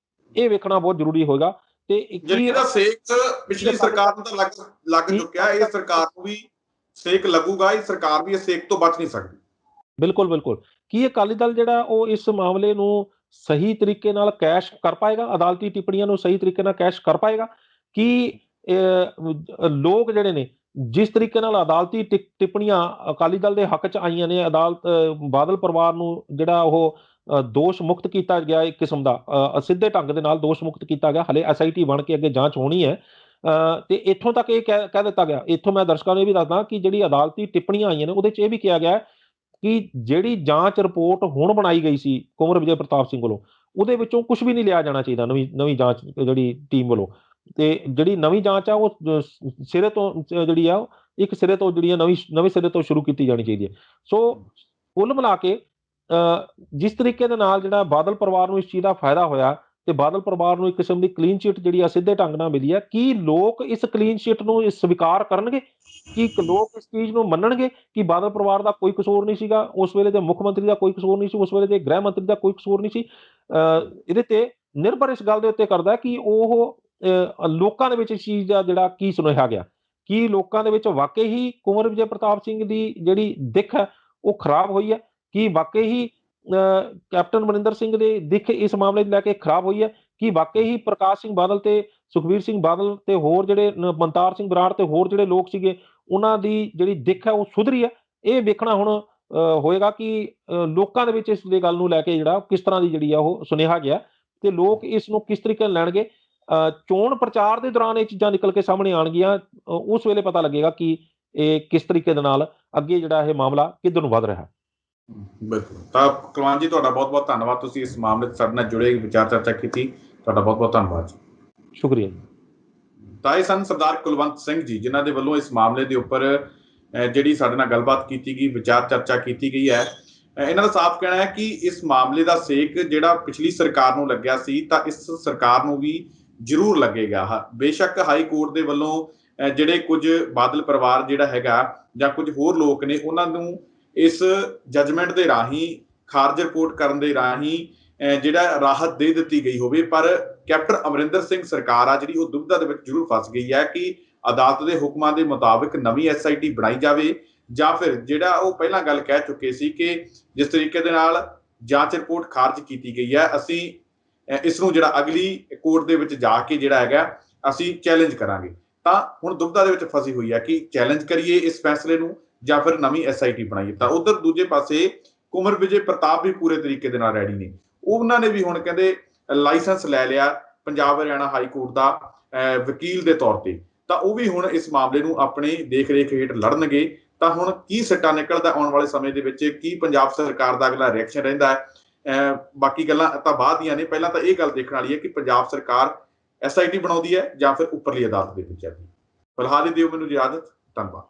[SPEAKER 2] ਇਹ ਵੇਖਣਾ ਬਹੁਤ ਜ਼ਰੂਰੀ ਹੋਏਗਾ। ਤੇ
[SPEAKER 1] ਜਿਹੜਾ ਸੇਕ ਪਿਛਲੀ ਸਰਕਾਰ ਨੂੰ ਤਾਂ ਲੱਗ ਚੁੱਕਿਆ, ਇਹ ਸਰਕਾਰ ਨੂੰ ਵੀ ਸੇਕ ਲੱਗੂਗਾ, ਇਹ ਸਰਕਾਰ ਵੀ ਇਸ ਸੇਕ ਤੋਂ ਬਚ ਨਹੀਂ ਸਕਦੀ।
[SPEAKER 2] ਬਿਲਕੁਲ। ਕੀ ਅਕਾਲੀ ਦਲ ਜਿਹੜਾ ਉਹ ਇਸ ਮਾਮਲੇ ਨੂੰ ਸਹੀ ਤਰੀਕੇ ਨਾਲ ਕੈਸ਼ ਕਰ ਪਾਏਗਾ? ਅਦਾਲਤੀ ਟਿੱਪਣੀਆਂ ਨੂੰ ਸਹੀ ਤਰੀਕੇ ਨਾਲ ਕੈਸ਼ ਕਰ ਪਾਏਗਾ? ਕੀ ਲੋਕ ਜਿਹੜੇ ਨੇ ਜਿਸ ਤਰੀਕੇ ਨਾਲ ਅਦਾਲਤੀ ਟਿੱਪਣੀਆਂ ਅਕਾਲੀ ਦਲ ਦੇ ਹੱਕ 'ਚ ਆਈਆਂ ਨੇ, ਬਾਦਲ ਪਰਿਵਾਰ ਨੂੰ ਜਿਹੜਾ ਉਹ ਦੋਸ਼ ਮੁਕਤ ਕੀਤਾ ਗਿਆ, ਇੱਕ ਕਿਸਮ ਦਾ ਸਿੱਧੇ ਢੰਗ ਦੇ ਨਾਲ ਦੋਸ਼ ਮੁਕਤ ਕੀਤਾ ਗਿਆ, ਹਲੇ SIT ਬਣ ਕੇ ਅੱਗੇ ਜਾਂਚ ਹੋਣੀ ਹੈ। ਤੇ ਇੱਥੋਂ ਤੱਕ ਇਹ ਕਹਿ ਦਿੱਤਾ ਗਿਆ, ਇੱਥੋਂ ਮੈਂ ਦਰਸ਼ਕਾਂ ਨੂੰ ਇਹ ਵੀ ਦੱਸਦਾ ਕਿ ਜਿਹੜੀ ਅਦਾਲਤੀ ਟਿੱਪਣੀਆਂ ਆਈਆਂ ਨੇ ਉਹਦੇ 'ਚ ਇਹ ਵੀ ਕਿਹਾ ਗਿਆ ਕਿ ਜਿਹੜੀ ਜਾਂਚ ਰਿਪੋਰਟ ਹੁਣ ਬਣਾਈ ਗਈ ਸੀ ਕੁੰਵਰ ਵਿਜੇ ਪ੍ਰਤਾਪ ਸਿੰਘ ਵੱਲੋਂ, ਉਹਦੇ ਵਿੱਚੋਂ ਕੁਝ ਵੀ ਨਹੀਂ ਲਿਆ ਜਾਣਾ ਚਾਹੀਦਾ ਨਵੀਂ ਜਾਂਚ ਜਿਹੜੀ ਟੀਮ ਵੱਲੋਂ। ਤੇ ਜਿਹੜੀ ਨਵੀਂ ਜਾਂਚ ਆ ਉਹ ਸਿਰੇ ਤੋਂ ਜਿਹੜੀ ਆ ਇੱਕ ਸਿਰੇ ਤੋਂ ਜਿਹੜੀ ਨਵੇਂ ਸਿਰੇ ਤੋਂ ਸ਼ੁਰੂ ਕੀਤੀ ਜਾਣੀ ਚਾਹੀਦੀ ਹੈ। ਸੋ ਕੁੱਲ ਮਿਲਾ ਕੇ ਜਿਸ ਤਰੀਕੇ ਦੇ ਨਾਲ ਜਿਹੜਾ ਬਾਦਲ ਪਰਿਵਾਰ ਨੂੰ ਇਸ ਚੀਜ਼ ਦਾ ਫਾਇਦਾ ਹੋਇਆ ਤੇ ਬਾਦਲ ਪਰਿਵਾਰ ਨੂੰ ਇੱਕ ਕਿਸਮ ਦੀ ਕਲੀਨ ਚਿੱਟ ਜਿਹੜੀ ਆ ਸਿੱਧੇ ਢੰਗ ਨਾਲ ਮਿਲੀ ਹੈ। ਕੀ ਲੋਕ ਇਸ ਕਲੀਨ ਚਿੱਟ ਨੂੰ ਸਵੀਕਾਰ ਕਰਨਗੇ? ਕੀ ਲੋਕ ਇਸ ਚੀਜ਼ ਨੂੰ ਮੰਨਣਗੇ ਕਿ ਬਾਦਲ ਪਰਿਵਾਰ ਦਾ ਕੋਈ ਕਸੂਰ ਨਹੀਂ ਸੀਗਾ, ਉਸ ਵੇਲੇ ਦੇ ਮੁੱਖ ਮੰਤਰੀ ਦਾ ਕੋਈ ਕਸੂਰ ਨਹੀਂ ਸੀ, ਉਸ ਵੇਲੇ ਦੇ ਗ੍ਰਹਿ ਮੰਤਰੀ ਦਾ ਕੋਈ ਕਸੂਰ ਨਹੀਂ ਸੀ? ਇਹਦੇ ਤੇ ਨਿਰਭਰ ਇਸ ਗੱਲ ਦੇ ਉੱਤੇ ਕਰਦਾ ਕਿ ਉਹ ਲੋਕਾਂ ਦੇ ਵਿੱਚ ਇਸ ਚੀਜ਼ ਦਾ ਜਿਹੜਾ ਕੀ ਸੁਨੇਹਾ ਗਿਆ। ਕੀ ਲੋਕਾਂ ਦੇ ਵਿੱਚ ਵਾਕਈ ਹੀ ਕੁੰਵਰ ਵਿਜੇ ਪ੍ਰਤਾਪ ਸਿੰਘ ਦੀ ਜਿਹੜੀ ਦਿੱਖ ਹੈ ਉਹ ਖਰਾਬ ਹੋਈ ਹੈ? ਕੀ ਵਾਕਈ ਹੀ ਕੈਪਟਨ ਅਮਰਿੰਦਰ ਸਿੰਘ ਦੀ ਦਿੱਖ ਇਸ ਮਾਮਲੇ ਨੂੰ ਲੈ ਕੇ ਖਰਾਬ ਹੋਈ ਹੈ? ਕੀ ਵਾਕਈ ਹੀ ਪ੍ਰਕਾਸ਼ ਸਿੰਘ ਬਾਦਲ ਤੇ ਸੁਖਬੀਰ ਸਿੰਘ ਬਾਦਲ ਤੇ ਹੋਰ ਜਿਹੜੇ ਮਨਤਾਰ ਸਿੰਘ ਬਰਾੜ ਤੇ ਹੋਰ ਜਿਹੜੇ ਲੋਕ ਸੀਗੇ ਉਹਨਾਂ ਦੀ ਜਿਹੜੀ ਦਿੱਖ ਹੈ ਉਹ ਸੁਧਰੀ ਹੈ? ਇਹ ਵੇਖਣਾ ਹੁਣ ਹੋਏਗਾ ਕਿ ਲੋਕਾਂ ਦੇ ਵਿੱਚ ਇਸ ਦੀ ਗੱਲ ਨੂੰ ਲੈ ਕੇ ਜਿਹੜਾ ਕਿਸ ਤਰ੍ਹਾਂ ਦੀ ਜਿਹੜੀ ਆ ਉਹ ਸੁਨੇਹਾ ਗਿਆ ਤੇ ਲੋਕ ਇਸ ਨੂੰ ਕਿਸ ਤਰੀਕੇ ਨਾਲ ਲੈਣਗੇ। ਚੋਣ ਪ੍ਰਚਾਰ ਦੇ ਦੌਰਾਨ ਇਹ ਚੀਜ਼ਾਂ ਨਿਕਲ ਕੇ ਸਾਹਮਣੇ ਆਉਣਗੀਆਂ, ਉਸ ਵੇਲੇ ਪਤਾ ਲੱਗੇਗਾ ਕਿ ਇਹ ਕਿਸ ਤਰੀਕੇ ਦੇ ਨਾਲ ਅੱਗੇ ਜਿਹੜਾ ਇਹ ਮਾਮਲਾ ਕਿੱਧਰ ਨੂੰ ਵੱਧ ਰਿਹਾ।
[SPEAKER 1] ਬਿਲਕੁਲ। ਤਾਂ ਕੁਲਵੰਤ ਜੀ ਤੁਹਾਡਾ ਬਹੁਤ ਬਹੁਤ ਧੰਨਵਾਦ, ਤੁਸੀਂ ਇਸ ਮਾਮਲੇ 'ਚ ਸਾਡੇ ਨਾਲ ਜੁੜੇ ਵਿਚਾਰ ਚਰਚਾ ਕੀਤੀ, ਤੁਹਾਡਾ ਬਹੁਤ ਬਹੁਤ ਧੰਨਵਾਦ ਜੀ।
[SPEAKER 2] ਸ਼ੁਕਰੀਆ ਜੀ।
[SPEAKER 1] ਤਾਂ ਇਹ ਸਨ ਸਰਦਾਰ ਕੁਲਵੰਤ ਸਿੰਘ ਜੀ, ਜਿਨ੍ਹਾਂ ਦੇ ਵੱਲੋਂ ਇਸ ਮਾਮਲੇ ਦੇ ਉੱਪਰ ਜਿਹੜੀ ਸਾਡੇ ਨਾਲ ਗੱਲਬਾਤ ਕੀਤੀ ਗਈ, ਵਿਚਾਰ ਚਰਚਾ ਕੀਤੀ ਗਈ ਹੈ। ਇਹਨਾਂ ਦਾ ਸਾਫ਼ ਕਹਿਣਾ ਹੈ ਕਿ ਇਸ ਮਾਮਲੇ ਦਾ ਸੇਕ ਜਿਹੜਾ ਪਿਛਲੀ ਸਰਕਾਰ ਨੂੰ ਲੱਗਿਆ ਸੀ ਤਾਂ ਇਸ ਸਰਕਾਰ ਨੂੰ ਵੀ ਜ਼ਰੂਰ ਲੱਗੇਗਾ। ਬੇਸ਼ੱਕ ਹਾਈ ਕੋਰਟ ਦੇ ਵੱਲੋਂ ਜਿਹੜੇ ਕੁਝ ਬਾਦਲ ਪਰਿਵਾਰ ਜਿਹੜਾ ਹੈਗਾ ਜਾਂ ਕੁਝ ਹੋਰ ਲੋਕ ਨੇ ਉਹਨਾਂ ਨੂੰ ਇਸ ਜਜਮੈਂਟ ਦੇ ਰਾਹੀਂ ਖਾਰਜ ਰਿਪੋਰਟ ਕਰਨ ਦੇ ਰਾਹੀਂ ਜਿਹੜਾ ਰਾਹਤ ਦੇ ਦਿੱਤੀ ਗਈ ਹੋਵੇ, ਪਰ ਕੈਪਟਨ ਅਮਰਿੰਦਰ ਸਿੰਘ ਸਰਕਾਰ ਆ ਜਿਹੜੀ ਉਹ ਦੁਬਿਧਾ ਦੇ ਵਿੱਚ ਜ਼ਰੂਰ ਫਸ ਗਈ ਹੈ ਕਿ ਅਦਾਲਤ ਦੇ ਹੁਕਮਾਂ ਦੇ ਮੁਤਾਬਿਕ ਨਵੀਂ SIT ਬਣਾਈ ਜਾਵੇ ਜਾਂ ਫਿਰ ਜਿਹੜਾ ਉਹ ਪਹਿਲਾਂ ਗੱਲ ਕਹਿ ਚੁੱਕੇ ਸੀ ਕਿ ਜਿਸ ਤਰੀਕੇ ਦੇ ਨਾਲ ਜਾਂਚ ਰਿਪੋਰਟ ਖਾਰਜ ਕੀਤੀ ਗਈ ਹੈ, ਅਸੀਂ ਇਸ ਨੂੰ ਜਿਹੜਾ ਅਗਲੀ ਕੋਰਟ ਦੇ ਵਿੱਚ ਜਾ ਕੇ ਜਿਹੜਾ ਹੈਗਾ ਅਸੀਂ ਚੈਲੰਜ ਕਰਾਂਗੇ। ਤਾਂ ਹੁਣ ਦੁਬਿਧਾ ਦੇ ਵਿੱਚ ਫਸੀ ਹੋਈ ਹੈ ਕਿ ਚੈਲੰਜ ਕਰੀਏ ਇਸ ਫੈਸਲੇ ਨੂੰ ਜਾਂ ਫਿਰ ਨਵੀਂ SIT ਬਣਾਈਏ। ਤਾਂ ਉਧਰ ਦੂਜੇ ਪਾਸੇ ਕੁੰਵਰ ਵਿਜੇ ਪ੍ਰਤਾਪ ਵੀ ਪੂਰੇ ਤਰੀਕੇ ਦੇ ਨਾਲ ਰੈਡੀ ਨੇ। ਉਹਨਾਂ ਨੇ ਵੀ ਹੁਣ ਕਹਿੰਦੇ ਲਾਇਸੈਂਸ ਲੈ ਲਿਆ ਪੰਜਾਬ ਹਰਿਆਣਾ ਹਾਈ ਕੋਰਟ ਦਾ ਵਕੀਲ ਦੇ ਤੌਰ ਤੇ, ਤਾਂ ਉਹ ਵੀ ਹੁਣ ਇਸ ਮਾਮਲੇ ਨੂੰ ਆਪਣੀ ਦੇਖ ਰੇਖ ਹੇਠ ਲੜਨਗੇ। ਤਾਂ ਹੁਣ ਕੀ ਸਿੱਟਾ ਨਿਕਲਦਾ ਆਉਣ ਵਾਲੇ ਸਮੇਂ ਦੇ ਵਿੱਚ, ਕੀ ਪੰਜਾਬ ਸਰਕਾਰ ਦਾ ਅਗਲਾ ਰਿਐਕਸ਼ਨ ਰਹਿੰਦਾ ਹੈ, ਬਾਕੀ ਗੱਲਾਂ ਤਾਂ ਬਾਅਦ ਦੀਆਂ ਨੇ। ਪਹਿਲਾਂ ਤਾਂ ਇਹ ਗੱਲ ਦੇਖਣ ਵਾਲੀ ਹੈ ਕਿ ਪੰਜਾਬ ਸਰਕਾਰ SIT ਬਣਾਉਂਦੀ ਹੈ ਜਾਂ ਫਿਰ ਉੱਪਰਲੀ ਅਦਾਲਤ ਦੇ ਵਿੱਚ ਹੈ। ਫਿਲਹਾਲ ਹੀ ਦਿਓ ਮੈਨੂੰ ਇਜਾਜ਼ਤ, ਧੰਨਵਾਦ।